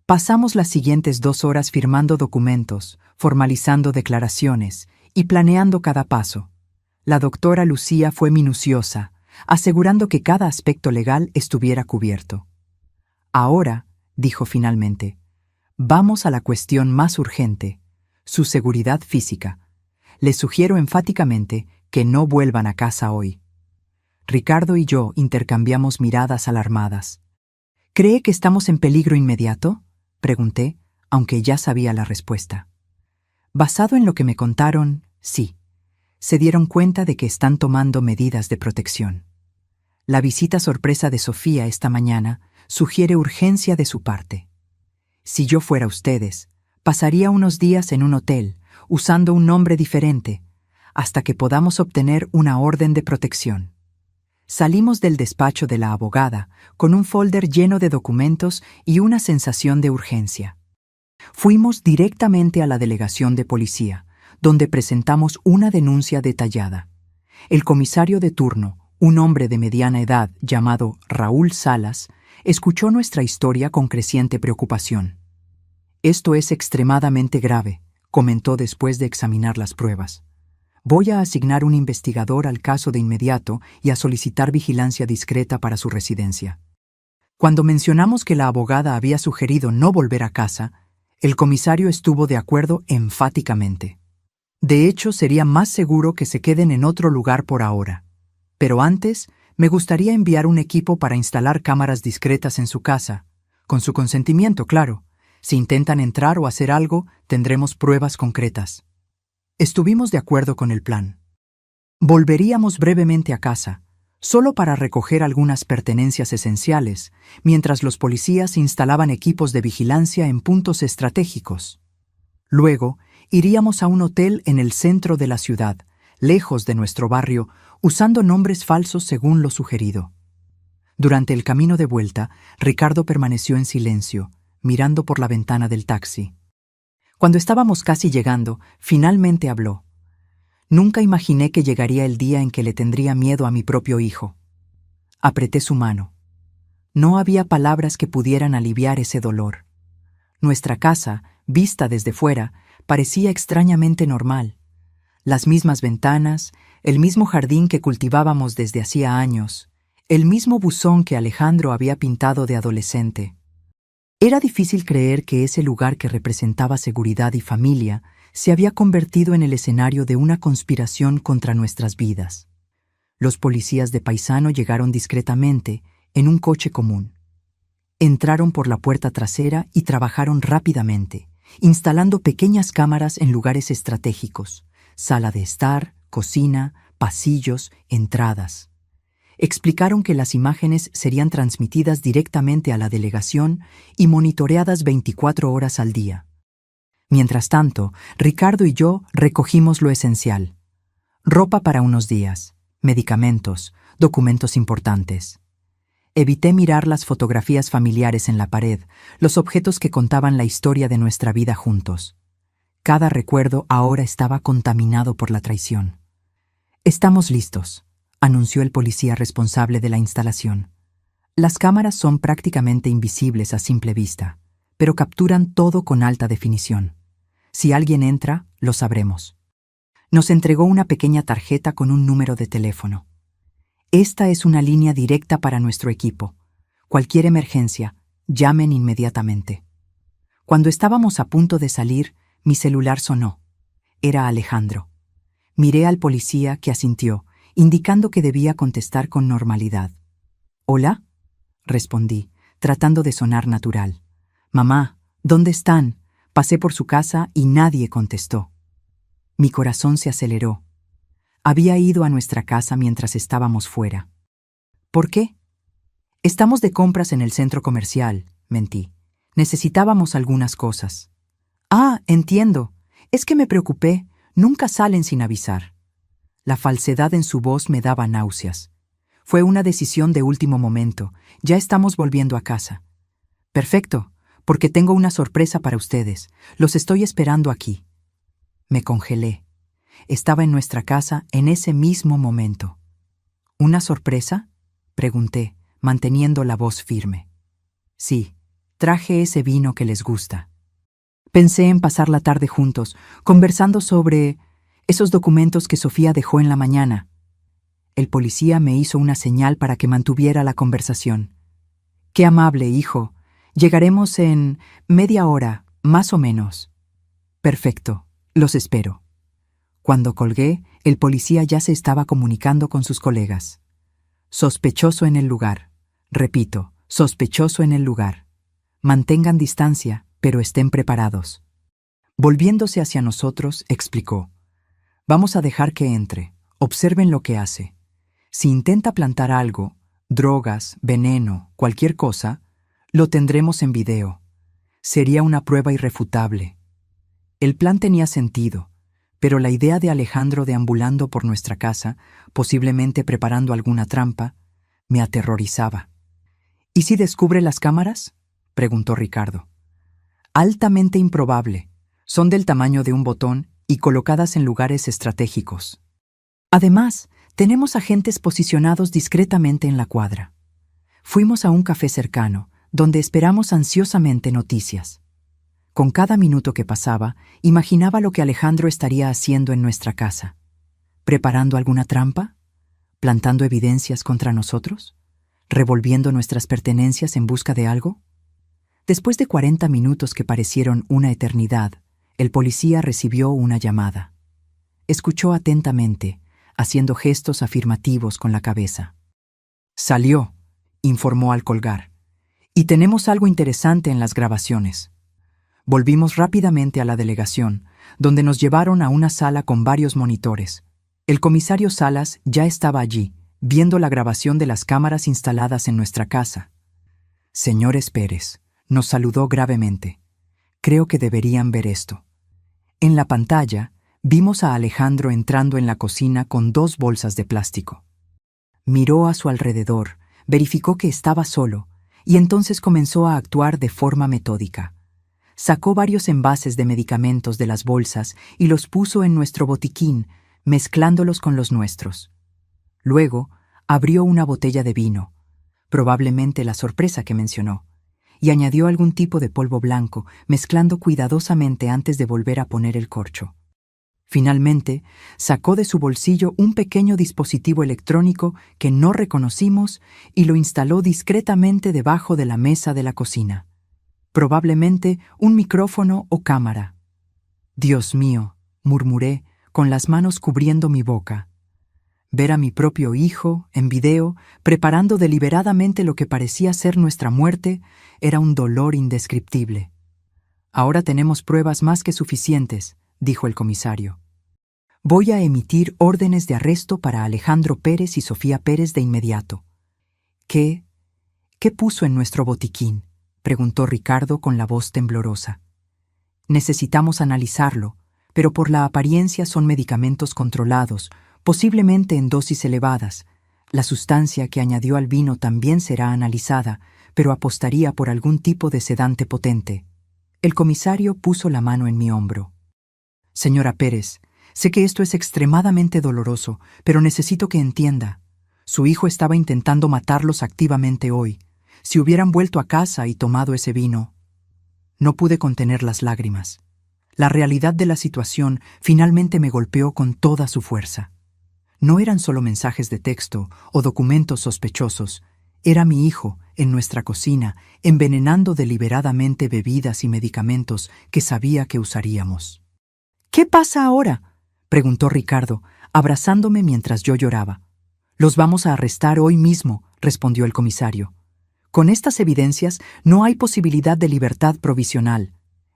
Pasamos las siguientes 2 horas firmando documentos, formalizando declaraciones y planeando cada paso. La doctora Lucía fue minuciosa, asegurando que cada aspecto legal estuviera cubierto. Ahora, dijo finalmente, vamos a la cuestión más urgente, su seguridad física. Les sugiero enfáticamente que no vuelvan a casa hoy. Ricardo y yo intercambiamos miradas alarmadas. ¿Cree que estamos en peligro inmediato?, pregunté, aunque ya sabía la respuesta. Basado en lo que me contaron, sí. Se dieron cuenta de que están tomando medidas de protección. La visita sorpresa de Sofía esta mañana sugiere urgencia de su parte. Si yo fuera ustedes, pasaría unos días en un hotel, usando un nombre diferente, hasta que podamos obtener una orden de protección. Salimos del despacho de la abogada con un folder lleno de documentos y una sensación de urgencia. Fuimos directamente a la delegación de policía, donde presentamos una denuncia detallada. El comisario de turno, un hombre de mediana edad llamado Raúl Salas, escuchó nuestra historia con creciente preocupación. «Esto es extremadamente grave», comentó después de examinar las pruebas. Voy a asignar un investigador al caso de inmediato y a solicitar vigilancia discreta para su residencia. Cuando mencionamos que la abogada había sugerido no volver a casa, el comisario estuvo de acuerdo enfáticamente. De hecho, sería más seguro que se queden en otro lugar por ahora. Pero antes, me gustaría enviar un equipo para instalar cámaras discretas en su casa. Con su consentimiento, claro. Si intentan entrar o hacer algo, tendremos pruebas concretas. Estuvimos de acuerdo con el plan. Volveríamos brevemente a casa, solo para recoger algunas pertenencias esenciales, mientras los policías instalaban equipos de vigilancia en puntos estratégicos. Luego, iríamos a un hotel en el centro de la ciudad, lejos de nuestro barrio, usando nombres falsos según lo sugerido. Durante el camino de vuelta, Ricardo permaneció en silencio, mirando por la ventana del taxi. Cuando estábamos casi llegando, finalmente habló. Nunca imaginé que llegaría el día en que le tendría miedo a mi propio hijo. Apreté su mano. No había palabras que pudieran aliviar ese dolor. Nuestra casa, vista desde fuera, parecía extrañamente normal. Las mismas ventanas, el mismo jardín que cultivábamos desde hacía años, el mismo buzón que Alejandro había pintado de adolescente. Era difícil creer que ese lugar que representaba seguridad y familia se había convertido en el escenario de una conspiración contra nuestras vidas. Los policías de Paisano llegaron discretamente, en un coche común. Entraron por la puerta trasera y trabajaron rápidamente, instalando pequeñas cámaras en lugares estratégicos, sala de estar, cocina, pasillos, entradas. Explicaron que las imágenes serían transmitidas directamente a la delegación y monitoreadas 24 horas al día. Mientras tanto, Ricardo y yo recogimos lo esencial: ropa para unos días, medicamentos, documentos importantes. Evité mirar las fotografías familiares en la pared, los objetos que contaban la historia de nuestra vida juntos. Cada recuerdo ahora estaba contaminado por la traición. «Estamos listos», anunció el policía responsable de la instalación. Las cámaras son prácticamente invisibles a simple vista, pero capturan todo con alta definición. Si alguien entra, lo sabremos. Nos entregó una pequeña tarjeta con un número de teléfono. Esta es una línea directa para nuestro equipo. Cualquier emergencia, llamen inmediatamente. Cuando estábamos a punto de salir, mi celular sonó. Era Alejandro. Miré al policía, que asintió, indicando que debía contestar con normalidad. «¿Hola?», respondí, tratando de sonar natural. «Mamá, ¿dónde están? Pasé por su casa y nadie contestó». Mi corazón se aceleró. Había ido a nuestra casa mientras estábamos fuera. «¿Por qué?». «Estamos de compras en el centro comercial», mentí. «Necesitábamos algunas cosas». «Ah, entiendo. Es que me preocupé. Nunca salen sin avisar». La falsedad en su voz me daba náuseas. «Fue una decisión de último momento. Ya estamos volviendo a casa». «Perfecto, porque tengo una sorpresa para ustedes. Los estoy esperando aquí». Me congelé. Estaba en nuestra casa en ese mismo momento. «¿Una sorpresa?», pregunté, manteniendo la voz firme. «Sí, traje ese vino que les gusta». Pensé en pasar la tarde juntos, conversando sobre esos documentos que Sofía dejó en la mañana. El policía me hizo una señal para que mantuviera la conversación. «Qué amable, hijo. Llegaremos en media hora, más o menos». «Perfecto. Los espero». Cuando colgué, el policía ya se estaba comunicando con sus colegas. «Sospechoso en el lugar. Repito, sospechoso en el lugar. Mantengan distancia, pero estén preparados». Volviéndose hacia nosotros, explicó: «Vamos a dejar que entre. Observen lo que hace. Si intenta plantar algo, drogas, veneno, cualquier cosa, lo tendremos en video. Sería una prueba irrefutable». El plan tenía sentido, pero la idea de Alejandro deambulando por nuestra casa, posiblemente preparando alguna trampa, me aterrorizaba. «¿Y si descubre las cámaras?», preguntó Ricardo. «Altamente improbable. Son del tamaño de un botón y colocadas en lugares estratégicos. Además, tenemos agentes posicionados discretamente en la cuadra». Fuimos a un café cercano, donde esperamos ansiosamente noticias. Con cada minuto que pasaba, imaginaba lo que Alejandro estaría haciendo en nuestra casa. ¿Preparando alguna trampa? ¿Plantando evidencias contra nosotros? ¿Revolviendo nuestras pertenencias en busca de algo? Después de 40 minutos que parecieron una eternidad, el policía recibió una llamada. Escuchó atentamente, haciendo gestos afirmativos con la cabeza. «Salió», informó al colgar. «Y tenemos algo interesante en las grabaciones». Volvimos rápidamente a la delegación, donde nos llevaron a una sala con varios monitores. El comisario Salas ya estaba allí, viendo la grabación de las cámaras instaladas en nuestra casa. «Señores Pérez», nos saludó gravemente. «Creo que deberían ver esto». En la pantalla, vimos a Alejandro entrando en la cocina con 2 bolsas de plástico. Miró a su alrededor, verificó que estaba solo, y entonces comenzó a actuar de forma metódica. Sacó varios envases de medicamentos de las bolsas y los puso en nuestro botiquín, mezclándolos con los nuestros. Luego, abrió una botella de vino, probablemente la sorpresa que mencionó, y añadió algún tipo de polvo blanco, mezclando cuidadosamente antes de volver a poner el corcho. Finalmente, sacó de su bolsillo un pequeño dispositivo electrónico que no reconocimos y lo instaló discretamente debajo de la mesa de la cocina. Probablemente un micrófono o cámara. «Dios mío», murmuré, con las manos cubriendo mi boca. Ver a mi propio hijo, en video, preparando deliberadamente lo que parecía ser nuestra muerte, era un dolor indescriptible. «Ahora tenemos pruebas más que suficientes», dijo el comisario. «Voy a emitir órdenes de arresto para Alejandro Pérez y Sofía Pérez de inmediato». ¿Qué puso en nuestro botiquín?», preguntó Ricardo con la voz temblorosa. «Necesitamos analizarlo, pero por la apariencia son medicamentos controlados, posiblemente en dosis elevadas. La sustancia que añadió al vino también será analizada, pero apostaría por algún tipo de sedante potente». El comisario puso la mano en mi hombro. «Señora Pérez, sé que esto es extremadamente doloroso, pero necesito que entienda. Su hijo estaba intentando matarlos activamente hoy. Si hubieran vuelto a casa y tomado ese vino». No pude contener las lágrimas. La realidad de la situación finalmente me golpeó con toda su fuerza. No eran solo mensajes de texto o documentos sospechosos. Era mi hijo, en nuestra cocina, envenenando deliberadamente bebidas y medicamentos que sabía que usaríamos. «¿Qué pasa ahora?», preguntó Ricardo, abrazándome mientras yo lloraba. «Los vamos a arrestar hoy mismo», respondió el comisario. «Con estas evidencias no hay posibilidad de libertad provisional.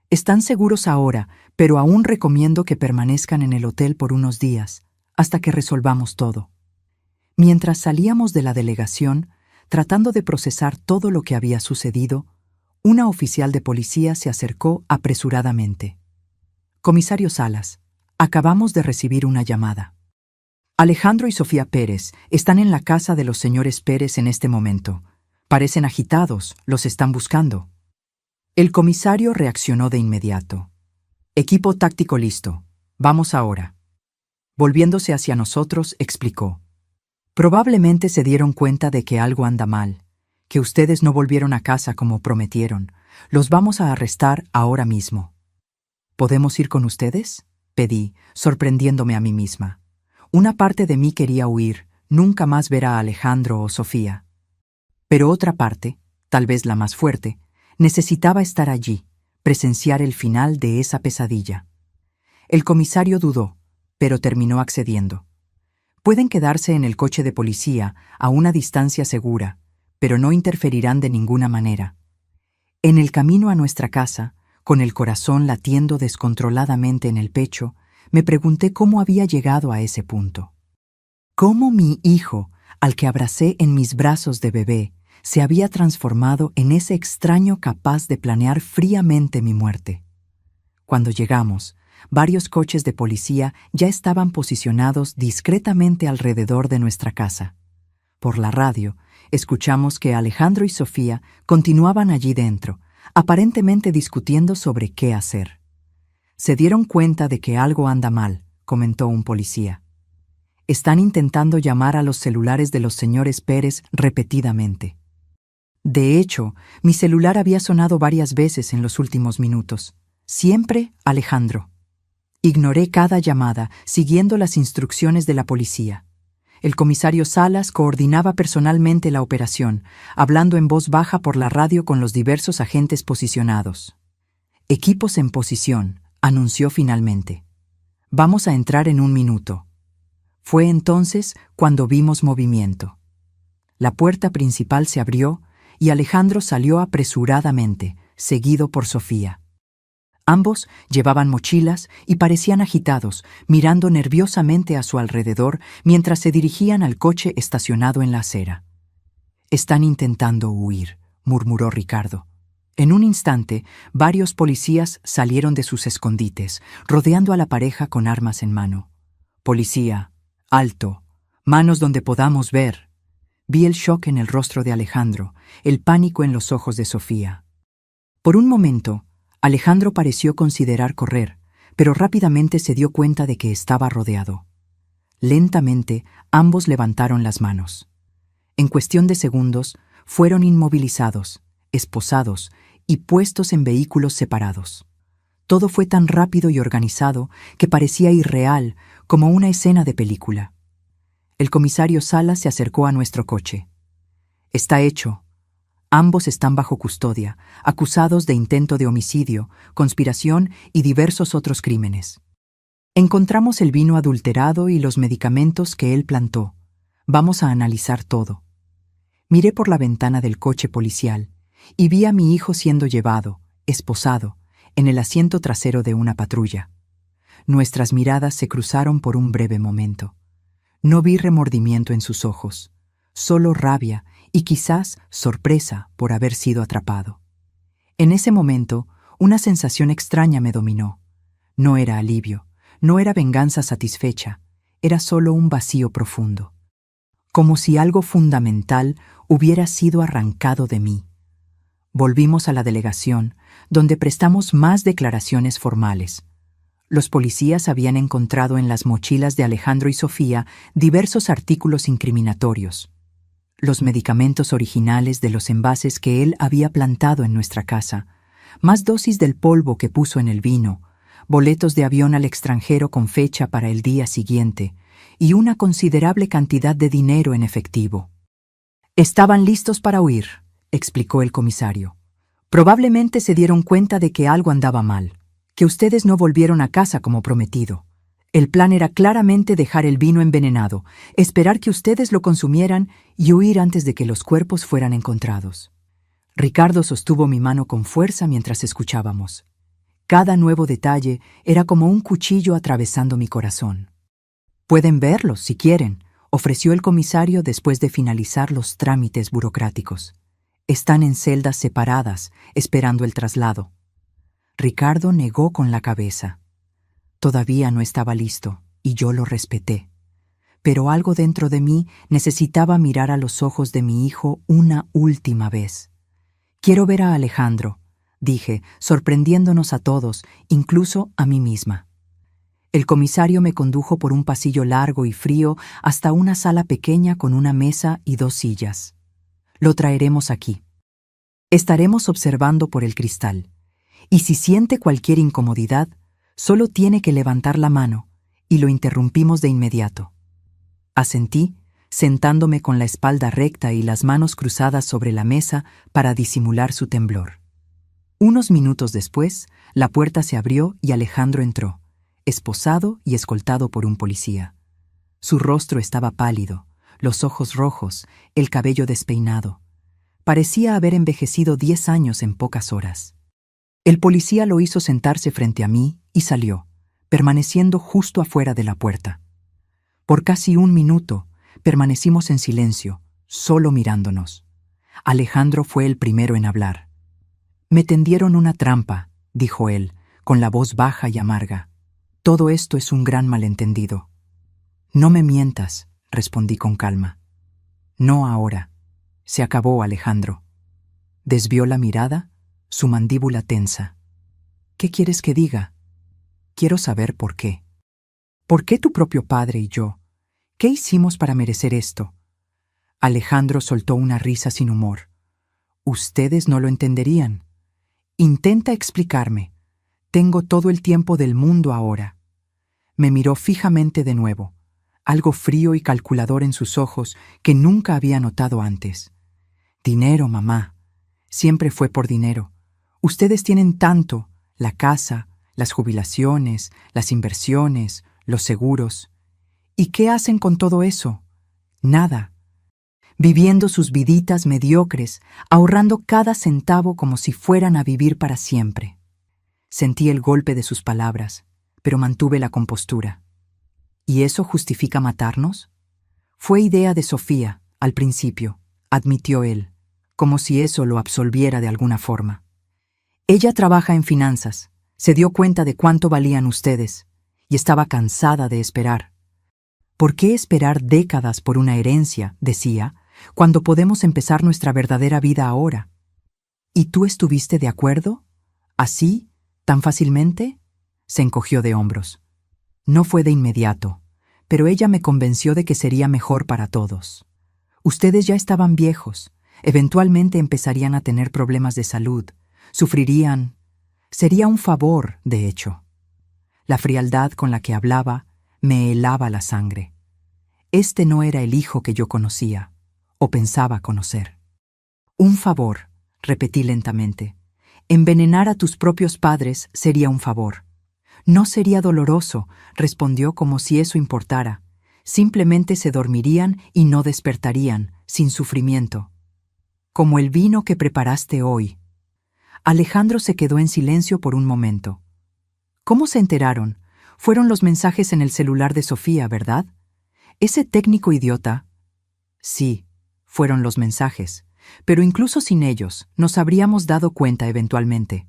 Están seguros ahora, pero aún recomiendo que permanezcan en el hotel por unos días, hasta que resolvamos todo». Mientras salíamos de la delegación, tratando de procesar todo lo que había sucedido, una oficial de policía se acercó apresuradamente. «Comisario Salas, acabamos de recibir una llamada. Alejandro y Sofía Pérez están en la casa de los señores Pérez en este momento. Parecen agitados, los están buscando». El comisario reaccionó de inmediato. «Equipo táctico listo. Vamos ahora». Volviéndose hacia nosotros, explicó. «Probablemente se dieron cuenta de que algo anda mal, que ustedes no volvieron a casa como prometieron. Los vamos a arrestar ahora mismo». «¿Podemos ir con ustedes?», pedí, sorprendiéndome a mí misma. Una parte de mí quería huir, nunca más ver a Alejandro o Sofía. Pero otra parte, tal vez la más fuerte, necesitaba estar allí, presenciar el final de esa pesadilla. El comisario dudó, pero terminó accediendo. «Pueden quedarse en el coche de policía a una distancia segura, pero no interferirán de ninguna manera». En el camino a nuestra casa, con el corazón latiendo descontroladamente en el pecho, me pregunté cómo había llegado a ese punto. Cómo mi hijo, al que abracé en mis brazos de bebé, se había transformado en ese extraño capaz de planear fríamente mi muerte. Cuando llegamos, varios coches de policía ya estaban posicionados discretamente alrededor de nuestra casa. Por la radio, escuchamos que Alejandro y Sofía continuaban allí dentro, aparentemente discutiendo sobre qué hacer. «Se dieron cuenta de que algo anda mal», comentó un policía. «Están intentando llamar a los celulares de los señores Pérez repetidamente». De hecho, mi celular había sonado varias veces en los últimos minutos. Siempre Alejandro. Ignoré cada llamada, siguiendo las instrucciones de la policía. El comisario Salas coordinaba personalmente la operación, hablando en voz baja por la radio con los diversos agentes posicionados. «Equipos en posición», anunció finalmente. «Vamos a entrar en un minuto». Fue entonces cuando vimos movimiento. La puerta principal se abrió y Alejandro salió apresuradamente, seguido por Sofía. Ambos llevaban mochilas y parecían agitados, mirando nerviosamente a su alrededor mientras se dirigían al coche estacionado en la acera. «Están intentando huir», murmuró Ricardo. En un instante, varios policías salieron de sus escondites, rodeando a la pareja con armas en mano. «Policía, alto, manos donde podamos ver». Vi el shock en el rostro de Alejandro, el pánico en los ojos de Sofía. Por un momento, Alejandro pareció considerar correr, pero rápidamente se dio cuenta de que estaba rodeado. Lentamente, ambos levantaron las manos. En cuestión de segundos, fueron inmovilizados, esposados y puestos en vehículos separados. Todo fue tan rápido y organizado que parecía irreal, como una escena de película. El comisario Salas se acercó a nuestro coche. «Está hecho. Ambos están bajo custodia, acusados de intento de homicidio, conspiración y diversos otros crímenes. Encontramos el vino adulterado y los medicamentos que él plantó. Vamos a analizar todo». Miré por la ventana del coche policial y vi a mi hijo siendo llevado, esposado, en el asiento trasero de una patrulla. Nuestras miradas se cruzaron por un breve momento. No vi remordimiento en sus ojos, solo rabia y quizás sorpresa por haber sido atrapado. En ese momento, una sensación extraña me dominó. No era alivio, no era venganza satisfecha, era solo un vacío profundo. Como si algo fundamental hubiera sido arrancado de mí. Volvimos a la delegación, donde prestamos más declaraciones formales. Los policías habían encontrado en las mochilas de Alejandro y Sofía diversos artículos incriminatorios. Los medicamentos originales de los envases que él había plantado en nuestra casa, más dosis del polvo que puso en el vino, boletos de avión al extranjero con fecha para el día siguiente y una considerable cantidad de dinero en efectivo. «Estaban listos para huir», explicó el comisario. «Probablemente se dieron cuenta de que algo andaba mal, que ustedes no volvieron a casa como prometido. El plan era claramente dejar el vino envenenado, esperar que ustedes lo consumieran y huir antes de que los cuerpos fueran encontrados». Ricardo sostuvo mi mano con fuerza mientras escuchábamos. Cada nuevo detalle era como un cuchillo atravesando mi corazón. «Pueden verlos, si quieren», ofreció el comisario después de finalizar los trámites burocráticos. «Están en celdas separadas, esperando el traslado». Ricardo negó con la cabeza. Todavía no estaba listo, y yo lo respeté. Pero algo dentro de mí necesitaba mirar a los ojos de mi hijo una última vez. «Quiero ver a Alejandro», dije, sorprendiéndonos a todos, incluso a mí misma. El comisario me condujo por un pasillo largo y frío hasta una sala pequeña con una mesa y 2 sillas. «Lo traeremos aquí. Estaremos observando por el cristal. Y si siente cualquier incomodidad, solo tiene que levantar la mano, y lo interrumpimos de inmediato». Asentí, sentándome con la espalda recta y las manos cruzadas sobre la mesa para disimular su temblor. Unos minutos después, la puerta se abrió y Alejandro entró, esposado y escoltado por un policía. Su rostro estaba pálido, los ojos rojos, el cabello despeinado. Parecía haber envejecido 10 años en pocas horas. El policía lo hizo sentarse frente a mí y salió, permaneciendo justo afuera de la puerta. Por casi 1 minuto, permanecimos en silencio, solo mirándonos. Alejandro fue el primero en hablar. «Me tendieron una trampa», dijo él, con la voz baja y amarga. «Todo esto es un gran malentendido». «No me mientas», respondí con calma. «No ahora. Se acabó, Alejandro». Desvió la mirada, su mandíbula tensa. «¿Qué quieres que diga?» «Quiero saber por qué. ¿Por qué tu propio padre y yo? ¿Qué hicimos para merecer esto?» Alejandro soltó una risa sin humor. «Ustedes no lo entenderían. Intenta explicarme. Tengo todo el tiempo del mundo ahora». Me miró fijamente de nuevo, algo frío y calculador en sus ojos que nunca había notado antes. Dinero, mamá. Siempre fue por dinero. Ustedes tienen tanto, la casa, las jubilaciones, las inversiones, los seguros. ¿Y qué hacen con todo eso? Nada. Viviendo sus viditas mediocres, ahorrando cada centavo como si fueran a vivir para siempre. Sentí el golpe de sus palabras, pero mantuve la compostura. ¿Y eso justifica matarnos? Fue idea de Sofía, al principio, admitió él, como si eso lo absolviera de alguna forma. Ella trabaja en finanzas, se dio cuenta de cuánto valían ustedes, y estaba cansada de esperar. ¿Por qué esperar décadas por una herencia, decía, cuando podemos empezar nuestra verdadera vida ahora? ¿Y tú estuviste de acuerdo? ¿Así? ¿Tan fácilmente? Se encogió de hombros. No fue de inmediato, pero ella me convenció de que sería mejor para todos. Ustedes ya estaban viejos, eventualmente empezarían a tener problemas de salud, sufrirían. Sería un favor, de hecho. La frialdad con la que hablaba me helaba la sangre. Este no era el hijo que yo conocía, o pensaba conocer. Un favor, repetí lentamente. Envenenar a tus propios padres sería un favor. No sería doloroso, respondió como si eso importara. Simplemente se dormirían y no despertarían, sin sufrimiento. Como el vino que preparaste hoy. Alejandro se quedó en silencio por un momento. ¿Cómo se enteraron? Fueron los mensajes en el celular de Sofía, ¿verdad? Ese técnico idiota. Sí, fueron los mensajes, pero incluso sin ellos nos habríamos dado cuenta eventualmente.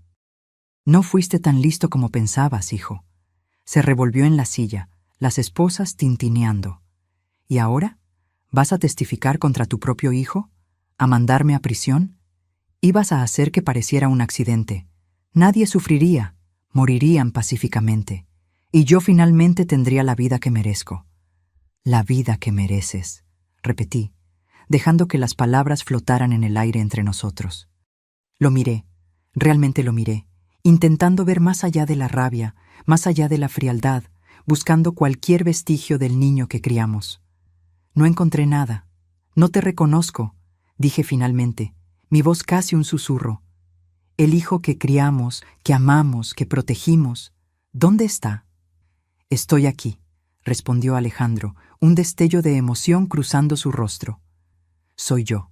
No fuiste tan listo como pensabas, hijo. Se revolvió en la silla, las esposas tintineando. ¿Y ahora? ¿Vas a testificar contra tu propio hijo? ¿A mandarme a prisión? Ibas a hacer que pareciera un accidente. Nadie sufriría, morirían pacíficamente. Y yo finalmente tendría la vida que merezco. La vida que mereces, repetí, dejando que las palabras flotaran en el aire entre nosotros. Lo miré, realmente lo miré, intentando ver más allá de la rabia, más allá de la frialdad, buscando cualquier vestigio del niño que criamos. No encontré nada. No te reconozco, dije finalmente, mi voz casi un susurro. El hijo que criamos, que amamos, que protegimos, ¿dónde está? Estoy aquí, respondió Alejandro, un destello de emoción cruzando su rostro. Soy yo.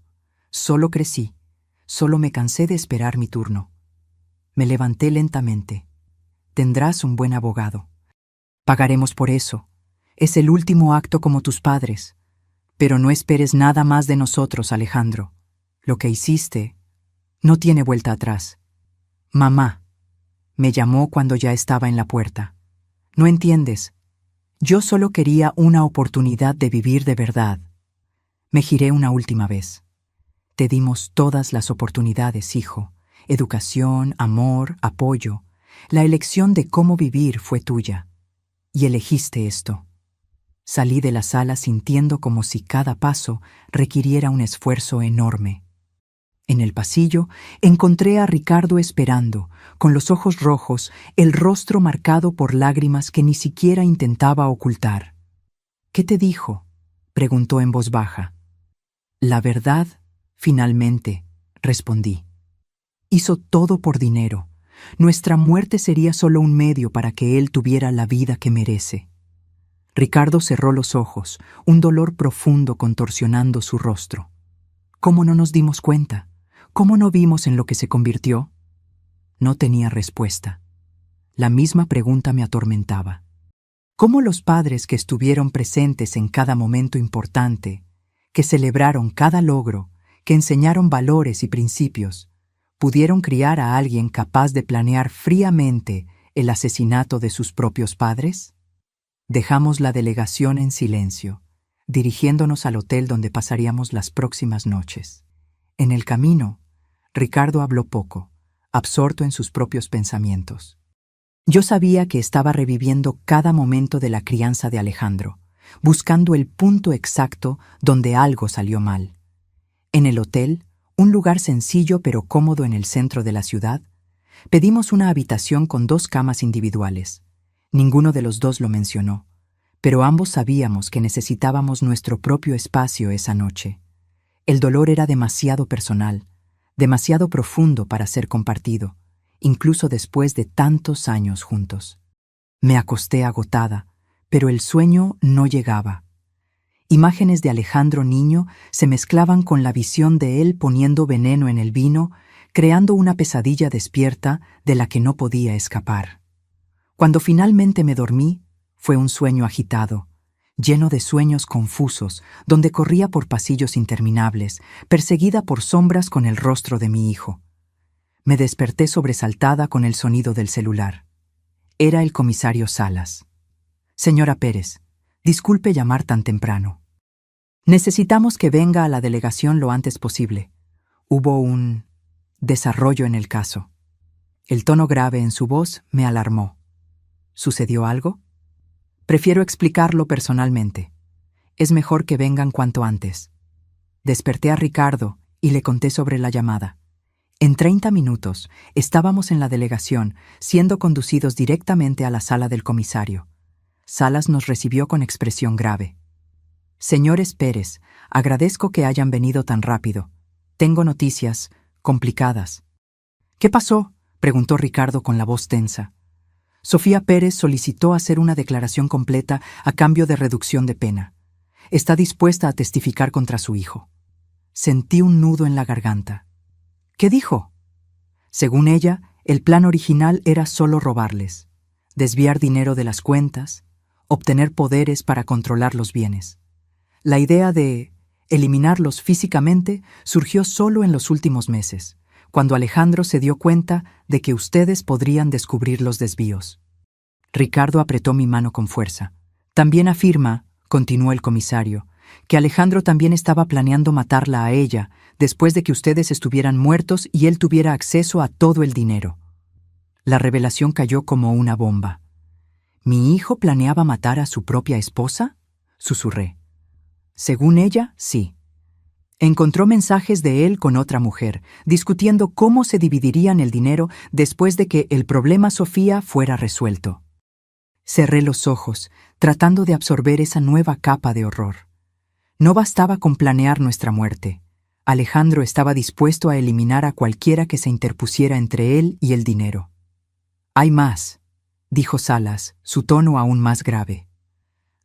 Solo crecí. Solo me cansé de esperar mi turno. Me levanté lentamente. Tendrás un buen abogado. Pagaremos por eso. Es el último acto como tus padres. Pero no esperes nada más de nosotros, Alejandro. Lo que hiciste no tiene vuelta atrás. Mamá, me llamó cuando ya estaba en la puerta. No entiendes. Yo solo quería una oportunidad de vivir de verdad. Me giré una última vez. Te dimos todas las oportunidades, hijo. Educación, amor, apoyo. La elección de cómo vivir fue tuya. Y elegiste esto. Salí de la sala sintiendo como si cada paso requiriera un esfuerzo enorme. En el pasillo encontré a Ricardo esperando, con los ojos rojos, el rostro marcado por lágrimas que ni siquiera intentaba ocultar. ¿Qué te dijo?, preguntó en voz baja. La verdad, finalmente, respondí. Hizo todo por dinero. Nuestra muerte sería solo un medio para que él tuviera la vida que merece. Ricardo cerró los ojos, un dolor profundo contorsionando su rostro. ¿Cómo no nos dimos cuenta? ¿Cómo no vimos en lo que se convirtió? No tenía respuesta. La misma pregunta me atormentaba. ¿Cómo los padres que estuvieron presentes en cada momento importante, que celebraron cada logro, que enseñaron valores y principios, pudieron criar a alguien capaz de planear fríamente el asesinato de sus propios padres? Dejamos la delegación en silencio, dirigiéndonos al hotel donde pasaríamos las próximas noches. En el camino, Ricardo habló poco, absorto en sus propios pensamientos. Yo sabía que estaba reviviendo cada momento de la crianza de Alejandro, buscando el punto exacto donde algo salió mal. En el hotel, un lugar sencillo pero cómodo en el centro de la ciudad, pedimos una habitación con 2 camas individuales. Ninguno de los dos lo mencionó, pero ambos sabíamos que necesitábamos nuestro propio espacio esa noche. El dolor era demasiado personal, demasiado profundo para ser compartido, incluso después de tantos años juntos. Me acosté agotada, pero el sueño no llegaba. Imágenes de Alejandro niño se mezclaban con la visión de él poniendo veneno en el vino, creando una pesadilla despierta de la que no podía escapar. Cuando finalmente me dormí, fue un sueño agitado, lleno de sueños confusos, donde corría por pasillos interminables, perseguida por sombras con el rostro de mi hijo. Me desperté sobresaltada con el sonido del celular. Era el comisario Salas. Señora Pérez, disculpe llamar tan temprano. Necesitamos que venga a la delegación lo antes posible. Hubo un desarrollo en el caso. El tono grave en su voz me alarmó. ¿Sucedió algo? Prefiero explicarlo personalmente. Es mejor que vengan cuanto antes. Desperté a Ricardo y le conté sobre la llamada. En 30 minutos estábamos en la delegación, siendo conducidos directamente a la sala del comisario. Salas nos recibió con expresión grave. Señores Pérez, agradezco que hayan venido tan rápido. Tengo noticias complicadas. ¿Qué pasó?, preguntó Ricardo con la voz tensa. Sofía Pérez solicitó hacer una declaración completa a cambio de reducción de pena. Está dispuesta a testificar contra su hijo. Sentí un nudo en la garganta. ¿Qué dijo? Según ella, el plan original era solo robarles, desviar dinero de las cuentas, obtener poderes para controlar los bienes. La idea de eliminarlos físicamente surgió solo en los últimos meses, cuando Alejandro se dio cuenta de que ustedes podrían descubrir los desvíos. Ricardo apretó mi mano con fuerza. También afirma, continuó el comisario, que Alejandro también estaba planeando matarla a ella después de que ustedes estuvieran muertos y él tuviera acceso a todo el dinero. La revelación cayó como una bomba. ¿Mi hijo planeaba matar a su propia esposa?, susurré. Según ella, sí. Encontró mensajes de él con otra mujer, discutiendo cómo se dividirían el dinero después de que el problema Sofía fuera resuelto. Cerré los ojos, tratando de absorber esa nueva capa de horror. No bastaba con planear nuestra muerte. Alejandro estaba dispuesto a eliminar a cualquiera que se interpusiera entre él y el dinero. Hay más, dijo Salas, su tono aún más grave.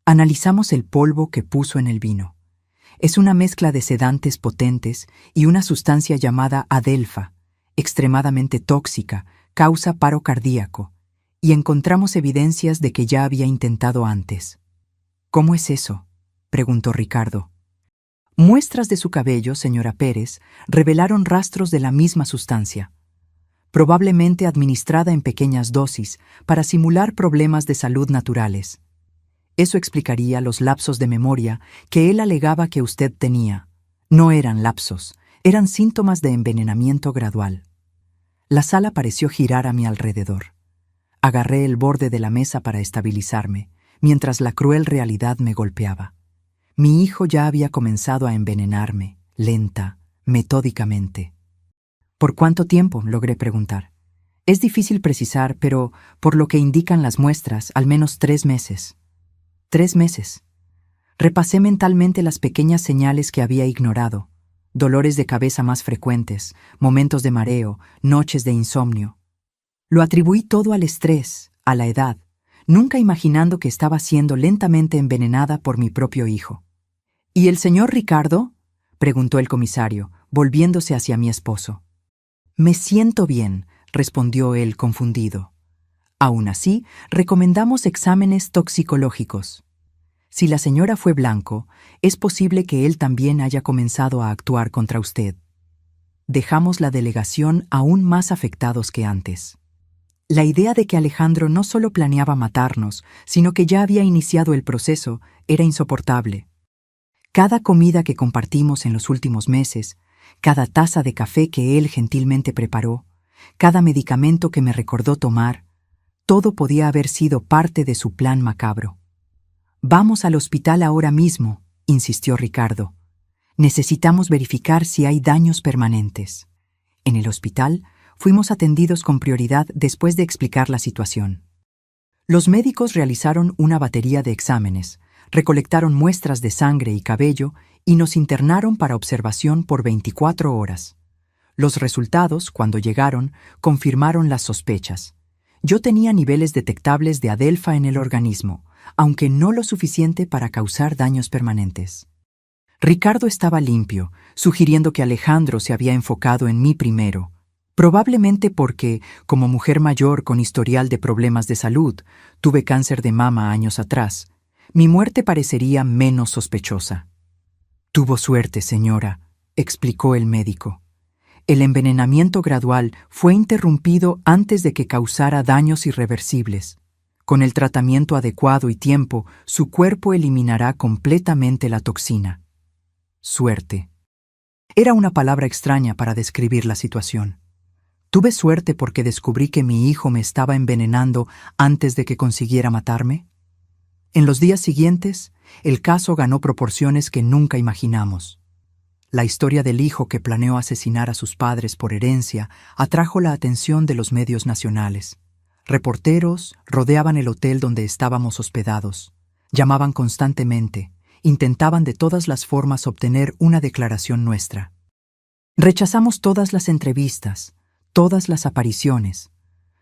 Analizamos el polvo que puso en el vino. Es una mezcla de sedantes potentes y una sustancia llamada adelfa, extremadamente tóxica, causa paro cardíaco, y encontramos evidencias de que ya había intentado antes. ¿Cómo es eso?, preguntó Ricardo. Muestras de su cabello, señora Pérez, revelaron rastros de la misma sustancia, probablemente administrada en pequeñas dosis para simular problemas de salud naturales. Eso explicaría los lapsos de memoria que él alegaba que usted tenía. No eran lapsos, eran síntomas de envenenamiento gradual. La sala pareció girar a mi alrededor. Agarré el borde de la mesa para estabilizarme, mientras la cruel realidad me golpeaba. Mi hijo ya había comenzado a envenenarme, lenta, metódicamente. ¿Por cuánto tiempo?, logré preguntar. Es difícil precisar, pero, por lo que indican las muestras, al menos 3 meses. 3 meses. Repasé mentalmente las pequeñas señales que había ignorado. Dolores de cabeza más frecuentes, momentos de mareo, noches de insomnio. Lo atribuí todo al estrés, a la edad, nunca imaginando que estaba siendo lentamente envenenada por mi propio hijo. ¿Y el señor Ricardo?, preguntó el comisario, volviéndose hacia mi esposo. Me siento bien, respondió él confundido. Aún así, recomendamos exámenes toxicológicos. Si la señora fue blanco, es posible que él también haya comenzado a actuar contra usted. Dejamos la delegación aún más afectados que antes. La idea de que Alejandro no solo planeaba matarnos, sino que ya había iniciado el proceso, era insoportable. Cada comida que compartimos en los últimos meses, cada taza de café que él gentilmente preparó, cada medicamento que me recordó tomar, todo podía haber sido parte de su plan macabro. Vamos al hospital ahora mismo, insistió Ricardo. Necesitamos verificar si hay daños permanentes. En el hospital, fuimos atendidos con prioridad después de explicar la situación. Los médicos realizaron una batería de exámenes, recolectaron muestras de sangre y cabello y nos internaron para observación por 24 horas. Los resultados, cuando llegaron, confirmaron las sospechas. Yo tenía niveles detectables de adelfa en el organismo, aunque no lo suficiente para causar daños permanentes. Ricardo estaba limpio, sugiriendo que Alejandro se había enfocado en mí primero, probablemente porque, como mujer mayor con historial de problemas de salud, tuve cáncer de mama años atrás, mi muerte parecería menos sospechosa. Tuvo suerte, señora, explicó el médico. El envenenamiento gradual fue interrumpido antes de que causara daños irreversibles. Con el tratamiento adecuado y tiempo, su cuerpo eliminará completamente la toxina. Suerte. Era una palabra extraña para describir la situación. ¿Tuve suerte porque descubrí que mi hijo me estaba envenenando antes de que consiguiera matarme? En los días siguientes, el caso ganó proporciones que nunca imaginamos. La historia del hijo que planeó asesinar a sus padres por herencia atrajo la atención de los medios nacionales. Reporteros rodeaban el hotel donde estábamos hospedados. Llamaban constantemente, intentaban de todas las formas obtener una declaración nuestra. Rechazamos todas las entrevistas, todas las apariciones.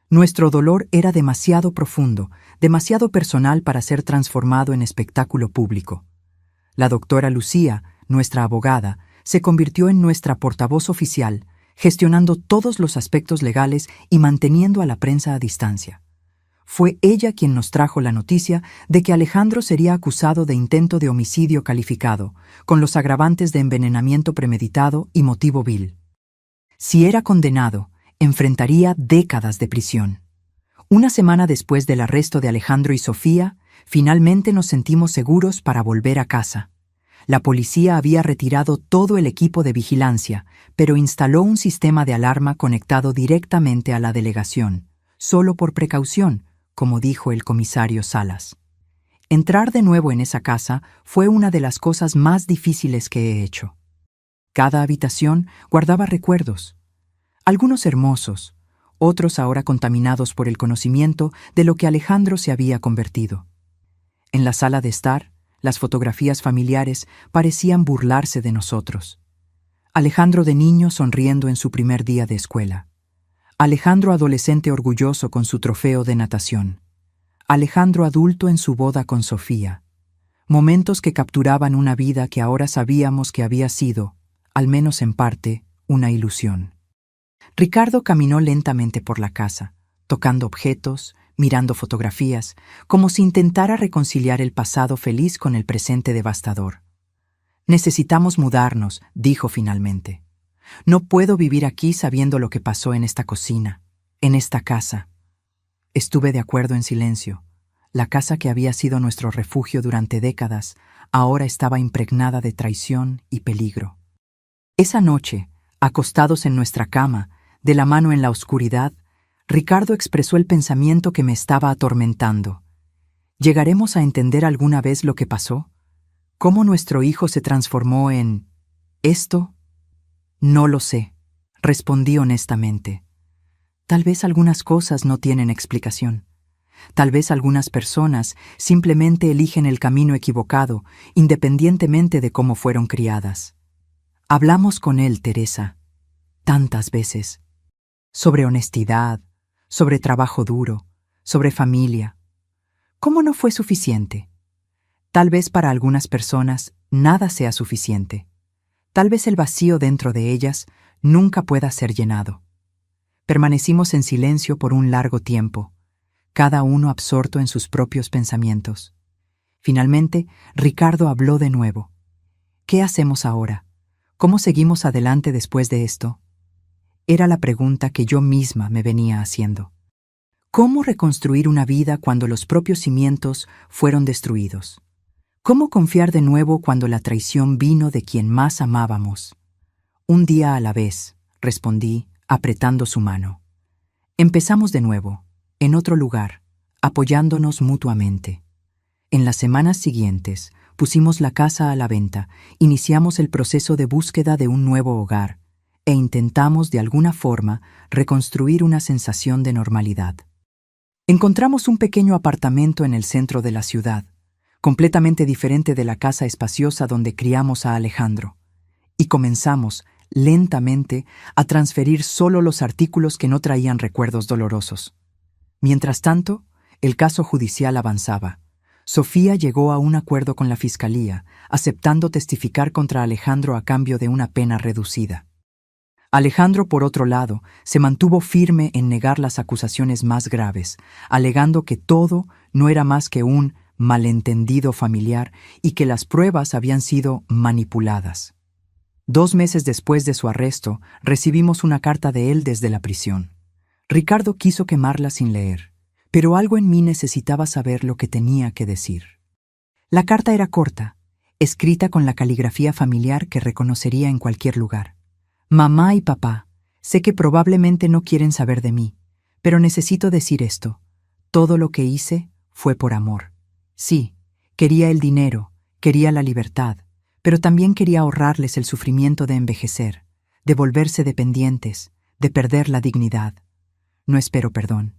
Nuestro dolor era demasiado profundo, demasiado personal para ser transformado en espectáculo público. La doctora Lucía, nuestra abogada, se convirtió en nuestra portavoz oficial, gestionando todos los aspectos legales y manteniendo a la prensa a distancia. Fue ella quien nos trajo la noticia de que Alejandro sería acusado de intento de homicidio calificado, con los agravantes de envenenamiento premeditado y motivo vil. Si era condenado, enfrentaría décadas de prisión. Una semana después del arresto de Alejandro y Sofía, finalmente nos sentimos seguros para volver a casa. La policía había retirado todo el equipo de vigilancia, pero instaló un sistema de alarma conectado directamente a la delegación, solo por precaución, como dijo el comisario Salas. Entrar de nuevo en esa casa fue una de las cosas más difíciles que he hecho. Cada habitación guardaba recuerdos, algunos hermosos, otros ahora contaminados por el conocimiento de lo que Alejandro se había convertido. En la sala de estar, las fotografías familiares parecían burlarse de nosotros. Alejandro de niño sonriendo en su primer día de escuela. Alejandro adolescente orgulloso con su trofeo de natación. Alejandro adulto en su boda con Sofía. Momentos que capturaban una vida que ahora sabíamos que había sido, al menos en parte, una ilusión. Ricardo caminó lentamente por la casa, tocando objetos, mirando fotografías, como si intentara reconciliar el pasado feliz con el presente devastador. Necesitamos mudarnos, dijo finalmente. No puedo vivir aquí sabiendo lo que pasó en esta cocina, en esta casa. Estuve de acuerdo en silencio. La casa que había sido nuestro refugio durante décadas, ahora estaba impregnada de traición y peligro. Esa noche, acostados en nuestra cama, de la mano en la oscuridad, Ricardo expresó el pensamiento que me estaba atormentando. ¿Llegaremos a entender alguna vez lo que pasó? ¿Cómo nuestro hijo se transformó en esto? No lo sé, respondí honestamente. Tal vez algunas cosas no tienen explicación. Tal vez algunas personas simplemente eligen el camino equivocado, independientemente de cómo fueron criadas. Hablamos con él, Teresa, tantas veces, sobre honestidad, sobre trabajo duro, sobre familia. ¿Cómo no fue suficiente? Tal vez para algunas personas nada sea suficiente. Tal vez el vacío dentro de ellas nunca pueda ser llenado. Permanecimos en silencio por un largo tiempo, cada uno absorto en sus propios pensamientos. Finalmente, Ricardo habló de nuevo. ¿Qué hacemos ahora? ¿Cómo seguimos adelante después de esto? Era la pregunta que yo misma me venía haciendo. ¿Cómo reconstruir una vida cuando los propios cimientos fueron destruidos? ¿Cómo confiar de nuevo cuando la traición vino de quien más amábamos? Un día a la vez, respondí, apretando su mano. Empezamos de nuevo, en otro lugar, apoyándonos mutuamente. En las semanas siguientes, pusimos la casa a la venta, iniciamos el proceso de búsqueda de un nuevo hogar e intentamos de alguna forma reconstruir una sensación de normalidad. Encontramos un pequeño apartamento en el centro de la ciudad, completamente diferente de la casa espaciosa donde criamos a Alejandro, y comenzamos, lentamente, a transferir solo los artículos que no traían recuerdos dolorosos. Mientras tanto, el caso judicial avanzaba. Sofía llegó a un acuerdo con la fiscalía, aceptando testificar contra Alejandro a cambio de una pena reducida. Alejandro, por otro lado, se mantuvo firme en negar las acusaciones más graves, alegando que todo no era más que un malentendido familiar y que las pruebas habían sido manipuladas. 2 meses después de su arresto, recibimos una carta de él desde la prisión. Ricardo quiso quemarla sin leer, pero algo en mí necesitaba saber lo que tenía que decir. La carta era corta, escrita con la caligrafía familiar que reconocería en cualquier lugar. Mamá y papá, sé que probablemente no quieren saber de mí, pero necesito decir esto. Todo lo que hice fue por amor. Sí, quería el dinero, quería la libertad, pero también quería ahorrarles el sufrimiento de envejecer, de volverse dependientes, de perder la dignidad. No espero perdón.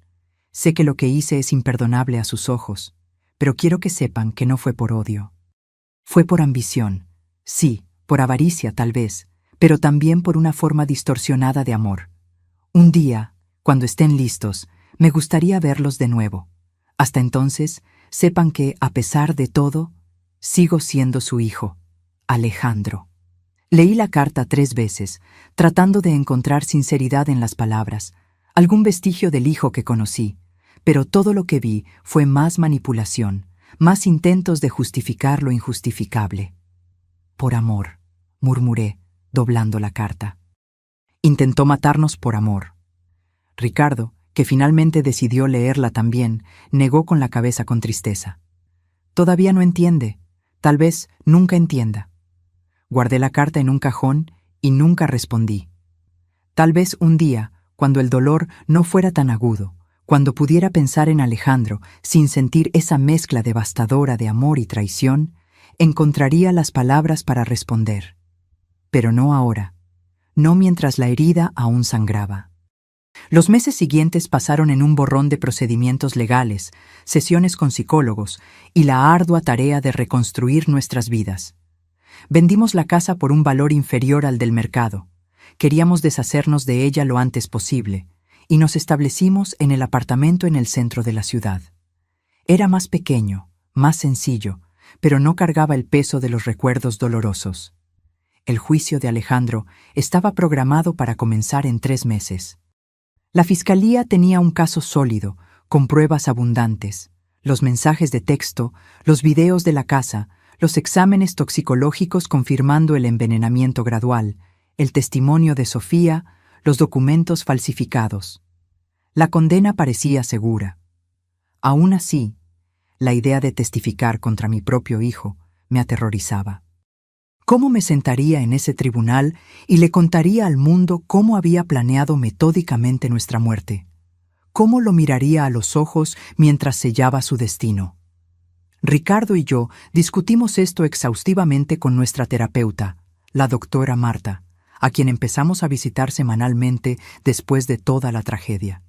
Sé que lo que hice es imperdonable a sus ojos, pero quiero que sepan que no fue por odio. Fue por ambición, sí, por avaricia tal vez, pero también por una forma distorsionada de amor. Un día, cuando estén listos, me gustaría verlos de nuevo. Hasta entonces, sepan que, a pesar de todo, sigo siendo su hijo, Alejandro. Leí la carta 3 veces, tratando de encontrar sinceridad en las palabras, algún vestigio del hijo que conocí, pero todo lo que vi fue más manipulación, más intentos de justificar lo injustificable. Por amor, murmuré, doblando la carta. Intentó matarnos por amor. Ricardo, que finalmente decidió leerla también, negó con la cabeza con tristeza. Todavía no entiende, tal vez nunca entienda. Guardé la carta en un cajón y nunca respondí. Tal vez un día, cuando el dolor no fuera tan agudo, cuando pudiera pensar en Alejandro sin sentir esa mezcla devastadora de amor y traición, encontraría las palabras para responder. Pero no ahora, no mientras la herida aún sangraba. Los meses siguientes pasaron en un borrón de procedimientos legales, sesiones con psicólogos y la ardua tarea de reconstruir nuestras vidas. Vendimos la casa por un valor inferior al del mercado. Queríamos deshacernos de ella lo antes posible, y nos establecimos en el apartamento en el centro de la ciudad. Era más pequeño, más sencillo, pero no cargaba el peso de los recuerdos dolorosos. El juicio de Alejandro estaba programado para comenzar en 3 meses. La fiscalía tenía un caso sólido, con pruebas abundantes, los mensajes de texto, los videos de la casa, los exámenes toxicológicos confirmando el envenenamiento gradual, el testimonio de Sofía, los documentos falsificados. La condena parecía segura. Aún así, la idea de testificar contra mi propio hijo me aterrorizaba. ¿Cómo me sentaría en ese tribunal y le contaría al mundo cómo había planeado metódicamente nuestra muerte? ¿Cómo lo miraría a los ojos mientras sellaba su destino? Ricardo y yo discutimos esto exhaustivamente con nuestra terapeuta, la doctora Marta, a quien empezamos a visitar semanalmente después de toda la tragedia.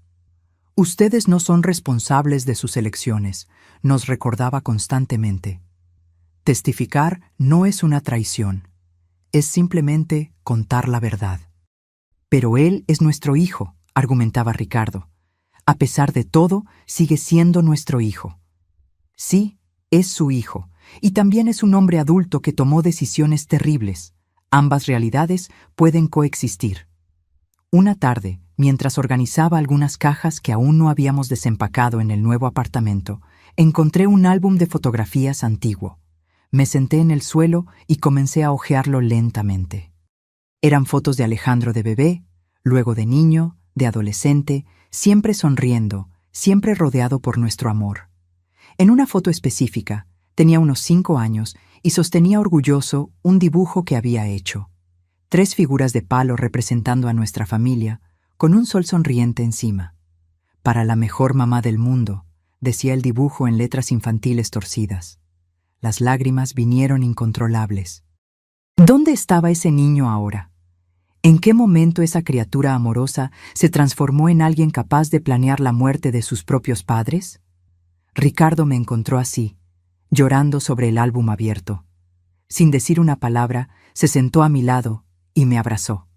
Ustedes no son responsables de sus elecciones, nos recordaba constantemente. Testificar no es una traición, es simplemente contar la verdad. Pero él es nuestro hijo, argumentaba Ricardo. A pesar de todo, sigue siendo nuestro hijo. Sí, es su hijo, y también es un hombre adulto que tomó decisiones terribles. Ambas realidades pueden coexistir. Una tarde, mientras organizaba algunas cajas que aún no habíamos desempacado en el nuevo apartamento, encontré un álbum de fotografías antiguo. Me senté en el suelo y comencé a hojearlo lentamente. Eran fotos de Alejandro de bebé, luego de niño, de adolescente, siempre sonriendo, siempre rodeado por nuestro amor. En una foto específica, tenía unos 5 años y sostenía orgulloso un dibujo que había hecho. 3 figuras de palo representando a nuestra familia, con un sol sonriente encima. Para la mejor mamá del mundo, decía el dibujo en letras infantiles torcidas. Las lágrimas vinieron incontrolables. ¿Dónde estaba ese niño ahora? ¿En qué momento esa criatura amorosa se transformó en alguien capaz de planear la muerte de sus propios padres? Ricardo me encontró así, llorando sobre el álbum abierto. Sin decir una palabra, se sentó a mi lado y me abrazó.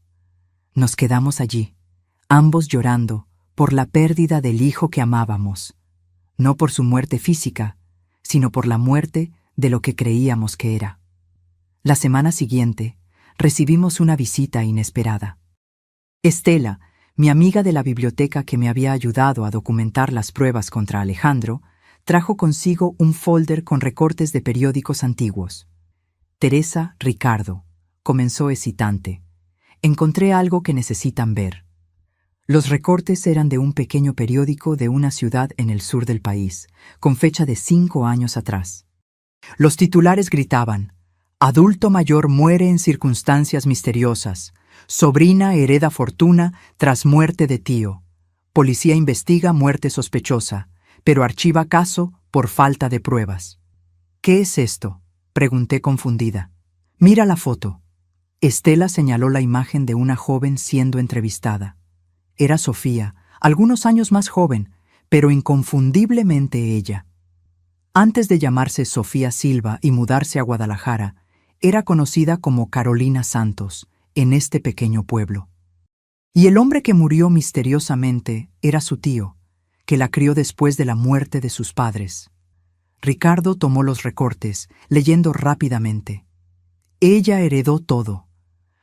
Nos quedamos allí, ambos llorando por la pérdida del hijo que amábamos, no por su muerte física, sino por la muerte de lo que creíamos que era. La semana siguiente, recibimos una visita inesperada. Estela, mi amiga de la biblioteca que me había ayudado a documentar las pruebas contra Alejandro, trajo consigo un folder con recortes de periódicos antiguos. Teresa, Ricardo, comenzó excitante. Encontré algo que necesitan ver. Los recortes eran de un pequeño periódico de una ciudad en el sur del país, con fecha de 5 años atrás. Los titulares gritaban: adulto mayor muere en circunstancias misteriosas. Sobrina hereda fortuna tras muerte de tío. Policía investiga muerte sospechosa, pero archiva caso por falta de pruebas. ¿Qué es esto?, pregunté confundida. Mira la foto. Estela señaló la imagen de una joven siendo entrevistada. Era Sofía, algunos años más joven, pero inconfundiblemente ella. Antes de llamarse Sofía Silva y mudarse a Guadalajara, era conocida como Carolina Santos, en este pequeño pueblo. Y el hombre que murió misteriosamente era su tío, que la crió después de la muerte de sus padres. Ricardo tomó los recortes, leyendo rápidamente. Ella heredó todo.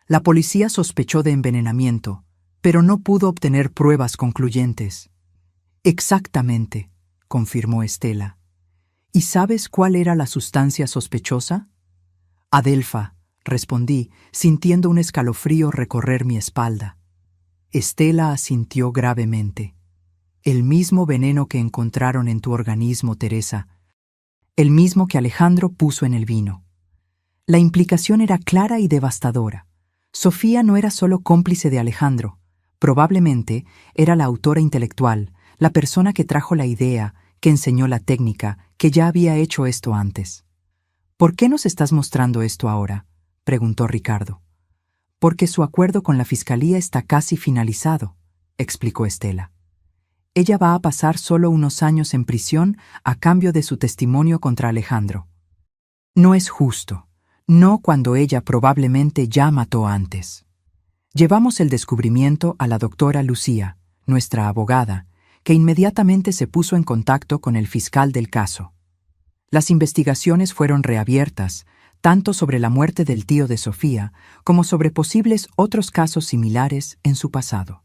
La policía sospechó de envenenamiento, pero no pudo obtener pruebas concluyentes. Exactamente, confirmó Estela. ¿Y sabes cuál era la sustancia sospechosa? Adelfa, respondí, sintiendo un escalofrío recorrer mi espalda. Estela asintió gravemente. El mismo veneno que encontraron en tu organismo, Teresa. El mismo que Alejandro puso en el vino. La implicación era clara y devastadora. Sofía no era solo cómplice de Alejandro. Probablemente era la autora intelectual, la persona que trajo la idea, que enseñó la técnica, que ya había hecho esto antes. ¿Por qué nos estás mostrando esto ahora?, preguntó Ricardo. Porque su acuerdo con la fiscalía está casi finalizado, explicó Estela. Ella va a pasar solo unos años en prisión a cambio de su testimonio contra Alejandro. No es justo, no cuando ella probablemente ya mató antes. Llevamos el descubrimiento a la doctora Lucía, nuestra abogada, que inmediatamente se puso en contacto con el fiscal del caso. Las investigaciones fueron reabiertas, tanto sobre la muerte del tío de Sofía como sobre posibles otros casos similares en su pasado.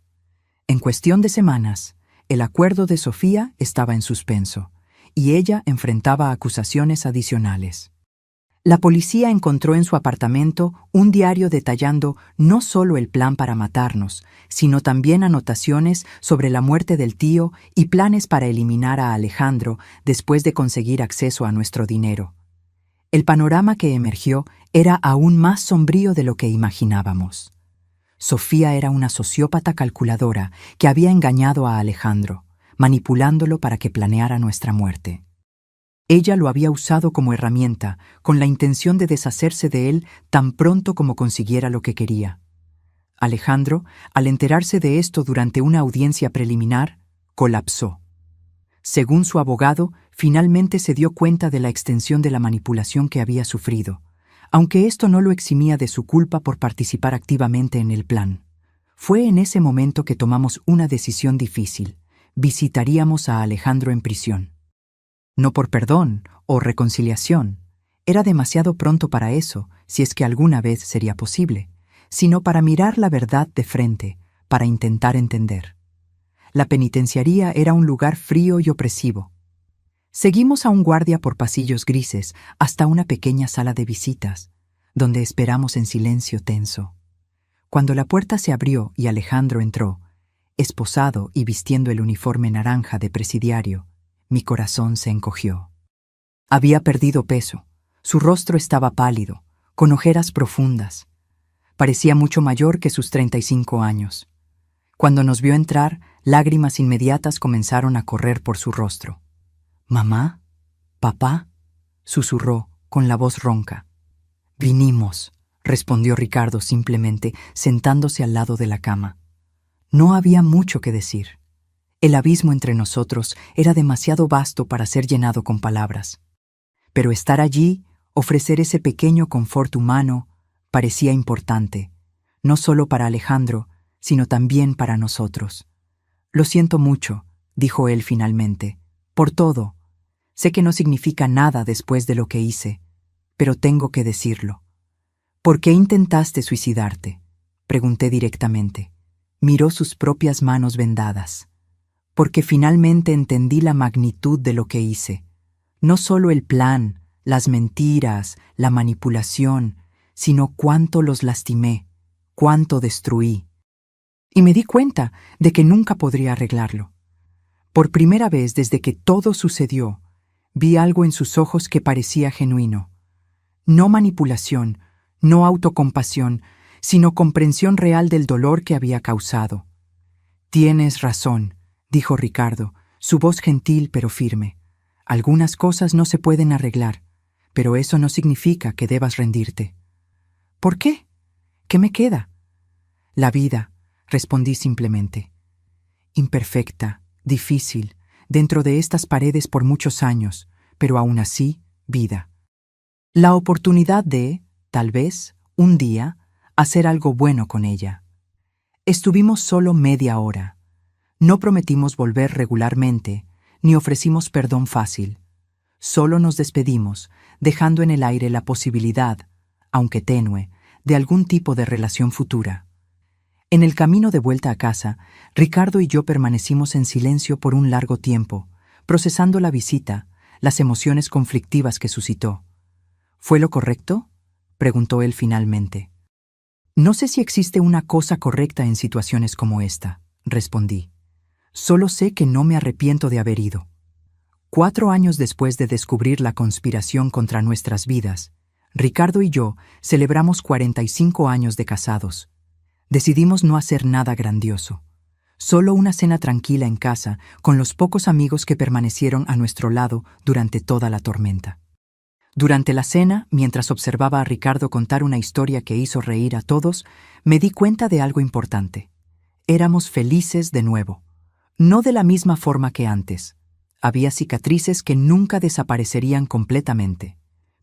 En cuestión de semanas, el acuerdo de Sofía estaba en suspenso, y ella enfrentaba acusaciones adicionales. La policía encontró en su apartamento un diario detallando no solo el plan para matarnos, sino también anotaciones sobre la muerte del tío y planes para eliminar a Alejandro después de conseguir acceso a nuestro dinero. El panorama que emergió era aún más sombrío de lo que imaginábamos. Sofía era una sociópata calculadora que había engañado a Alejandro, manipulándolo para que planeara nuestra muerte. Ella lo había usado como herramienta, con la intención de deshacerse de él tan pronto como consiguiera lo que quería. Alejandro, al enterarse de esto durante una audiencia preliminar, colapsó. Según su abogado, finalmente se dio cuenta de la extensión de la manipulación que había sufrido, aunque esto no lo eximía de su culpa por participar activamente en el plan. Fue en ese momento que tomamos una decisión difícil. Visitaríamos a Alejandro en prisión. No por perdón o reconciliación, era demasiado pronto para eso, si es que alguna vez sería posible, sino para mirar la verdad de frente, para intentar entender. La penitenciaría era un lugar frío y opresivo. Seguimos a un guardia por pasillos grises hasta una pequeña sala de visitas, donde esperamos en silencio tenso. Cuando la puerta se abrió y Alejandro entró, esposado y vistiendo el uniforme naranja de presidiario, mi corazón se encogió. Había perdido peso. Su rostro estaba pálido, con ojeras profundas. Parecía mucho mayor que sus 35 años. Cuando nos vio entrar, lágrimas inmediatas comenzaron a correr por su rostro. «¿Mamá? ¿Papá?», susurró con la voz ronca. «Vinimos», respondió Ricardo simplemente, sentándose al lado de la cama. No había mucho que decir. El abismo entre nosotros era demasiado vasto para ser llenado con palabras. Pero estar allí, ofrecer ese pequeño confort humano, parecía importante, no solo para Alejandro, sino también para nosotros. Lo siento mucho, dijo él finalmente, por todo. Sé que no significa nada después de lo que hice, pero tengo que decirlo. ¿Por qué intentaste suicidarte?, pregunté directamente. Miró sus propias manos vendadas. Porque finalmente entendí la magnitud de lo que hice. No solo el plan, las mentiras, la manipulación, sino cuánto los lastimé, cuánto destruí. Y me di cuenta de que nunca podría arreglarlo. Por primera vez desde que todo sucedió, vi algo en sus ojos que parecía genuino. No manipulación, no autocompasión, sino comprensión real del dolor que había causado. Tienes razón, dijo Ricardo, su voz gentil pero firme. Algunas cosas no se pueden arreglar, pero eso no significa que debas rendirte. ¿Por qué? ¿Qué me queda? La vida, respondí simplemente. Imperfecta, difícil, dentro de estas paredes por muchos años, pero aún así, vida. La oportunidad de, tal vez, un día, hacer algo bueno con ella. Estuvimos solo media hora. No prometimos volver regularmente, ni ofrecimos perdón fácil. Solo nos despedimos, dejando en el aire la posibilidad, aunque tenue, de algún tipo de relación futura. En el camino de vuelta a casa, Ricardo y yo permanecimos en silencio por un largo tiempo, procesando la visita, las emociones conflictivas que suscitó. ¿Fue lo correcto?, preguntó él finalmente. No sé si existe una cosa correcta en situaciones como esta, respondí. Solo sé que no me arrepiento de haber ido. 4 años después de descubrir la conspiración contra nuestras vidas, Ricardo y yo celebramos 45 años de casados. Decidimos no hacer nada grandioso. Solo una cena tranquila en casa con los pocos amigos que permanecieron a nuestro lado durante toda la tormenta. Durante la cena, mientras observaba a Ricardo contar una historia que hizo reír a todos, me di cuenta de algo importante. Éramos felices de nuevo. No de la misma forma que antes. Había cicatrices que nunca desaparecerían completamente,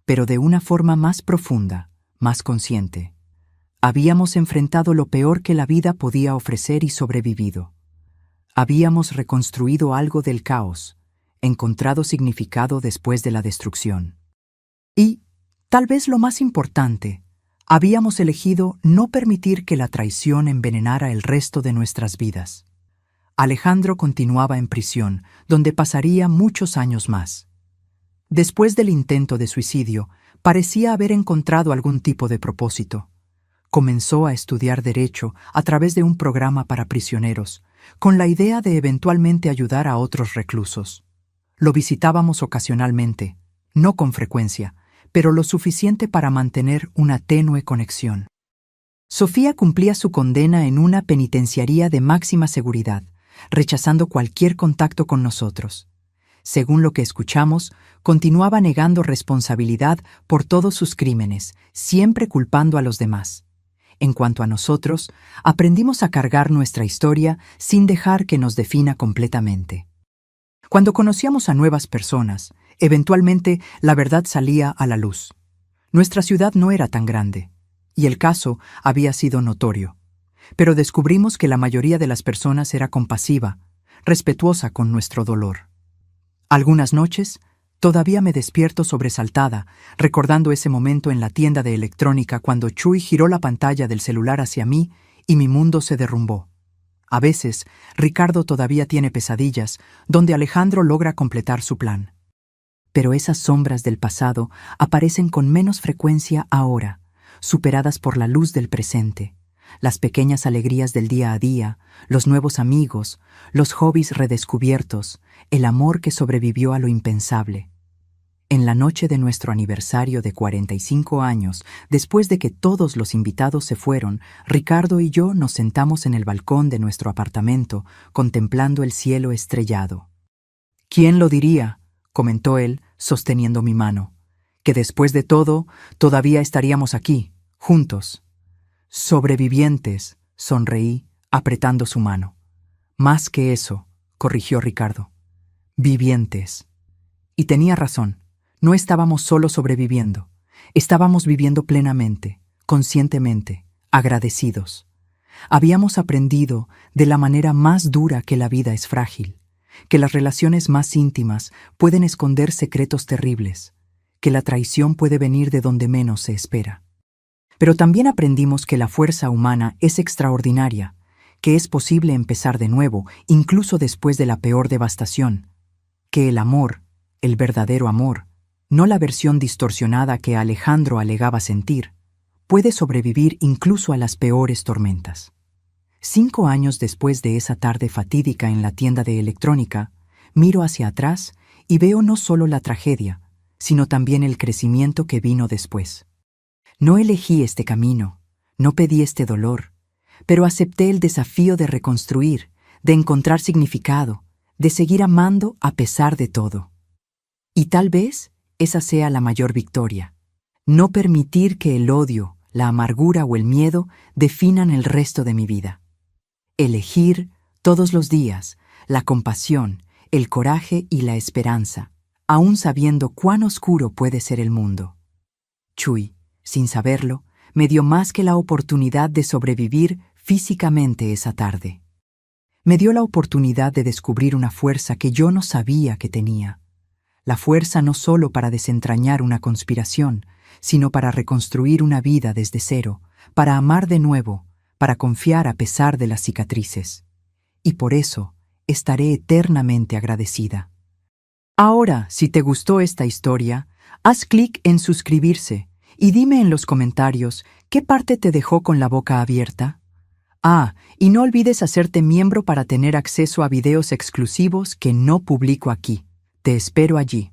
pero de una forma más profunda, más consciente. Habíamos enfrentado lo peor que la vida podía ofrecer y sobrevivido. Habíamos reconstruido algo del caos, encontrado significado después de la destrucción. Y, tal vez lo más importante, habíamos elegido no permitir que la traición envenenara el resto de nuestras vidas. Alejandro continuaba en prisión, donde pasaría muchos años más. Después del intento de suicidio, parecía haber encontrado algún tipo de propósito. Comenzó a estudiar Derecho a través de un programa para prisioneros, con la idea de eventualmente ayudar a otros reclusos. Lo visitábamos ocasionalmente, no con frecuencia, pero lo suficiente para mantener una tenue conexión. Sofía cumplía su condena en una penitenciaría de máxima seguridad, rechazando cualquier contacto con nosotros. Según lo que escuchamos, continuaba negando responsabilidad por todos sus crímenes, siempre culpando a los demás. En cuanto a nosotros, aprendimos a cargar nuestra historia sin dejar que nos defina completamente. Cuando conocíamos a nuevas personas, eventualmente la verdad salía a la luz. Nuestra ciudad no era tan grande, y el caso había sido notorio. Pero descubrimos que la mayoría de las personas era compasiva, respetuosa con nuestro dolor. Algunas noches, todavía me despierto sobresaltada, recordando ese momento en la tienda de electrónica cuando Chuy giró la pantalla del celular hacia mí y mi mundo se derrumbó. A veces, Ricardo todavía tiene pesadillas, donde Alejandro logra completar su plan. Pero esas sombras del pasado aparecen con menos frecuencia ahora, superadas por la luz del presente. Las pequeñas alegrías del día a día, los nuevos amigos, los hobbies redescubiertos, el amor que sobrevivió a lo impensable. En la noche de nuestro aniversario de 45 años, después de que todos los invitados se fueron, Ricardo y yo nos sentamos en el balcón de nuestro apartamento, contemplando el cielo estrellado. «¿Quién lo diría?», comentó él, sosteniendo mi mano, «que después de todo, todavía estaríamos aquí, Juntos. Sobrevivientes, sonreí, apretando su mano. Más que eso, corrigió Ricardo. Vivientes. Y tenía razón. No estábamos solo sobreviviendo. Estábamos viviendo plenamente, conscientemente, agradecidos. Habíamos aprendido de la manera más dura que la vida es frágil, que las relaciones más íntimas pueden esconder secretos terribles, que la traición puede venir de donde menos se espera. Pero también aprendimos que la fuerza humana es extraordinaria, que es posible empezar de nuevo, incluso después de la peor devastación, que el amor, el verdadero amor, no la versión distorsionada que Alejandro alegaba sentir, puede sobrevivir incluso a las peores tormentas. 5 años después de esa tarde fatídica en la tienda de electrónica, miro hacia atrás y veo no solo la tragedia, sino también el crecimiento que vino después. No elegí este camino, no pedí este dolor, pero acepté el desafío de reconstruir, de encontrar significado, de seguir amando a pesar de todo. Y tal vez esa sea la mayor victoria. No permitir que el odio, la amargura o el miedo definan el resto de mi vida. Elegir, todos los días, la compasión, el coraje y la esperanza, aún sabiendo cuán oscuro puede ser el mundo. Chuy, sin saberlo, me dio más que la oportunidad de sobrevivir físicamente esa tarde. Me dio la oportunidad de descubrir una fuerza que yo no sabía que tenía. La fuerza no solo para desentrañar una conspiración, sino para reconstruir una vida desde cero, para amar de nuevo, para confiar a pesar de las cicatrices. Y por eso estaré eternamente agradecida. Ahora, si te gustó esta historia, haz clic en suscribirse y dime en los comentarios qué parte te dejó con la boca abierta. Y no olvides hacerte miembro para tener acceso a videos exclusivos que no publico aquí. Te espero allí.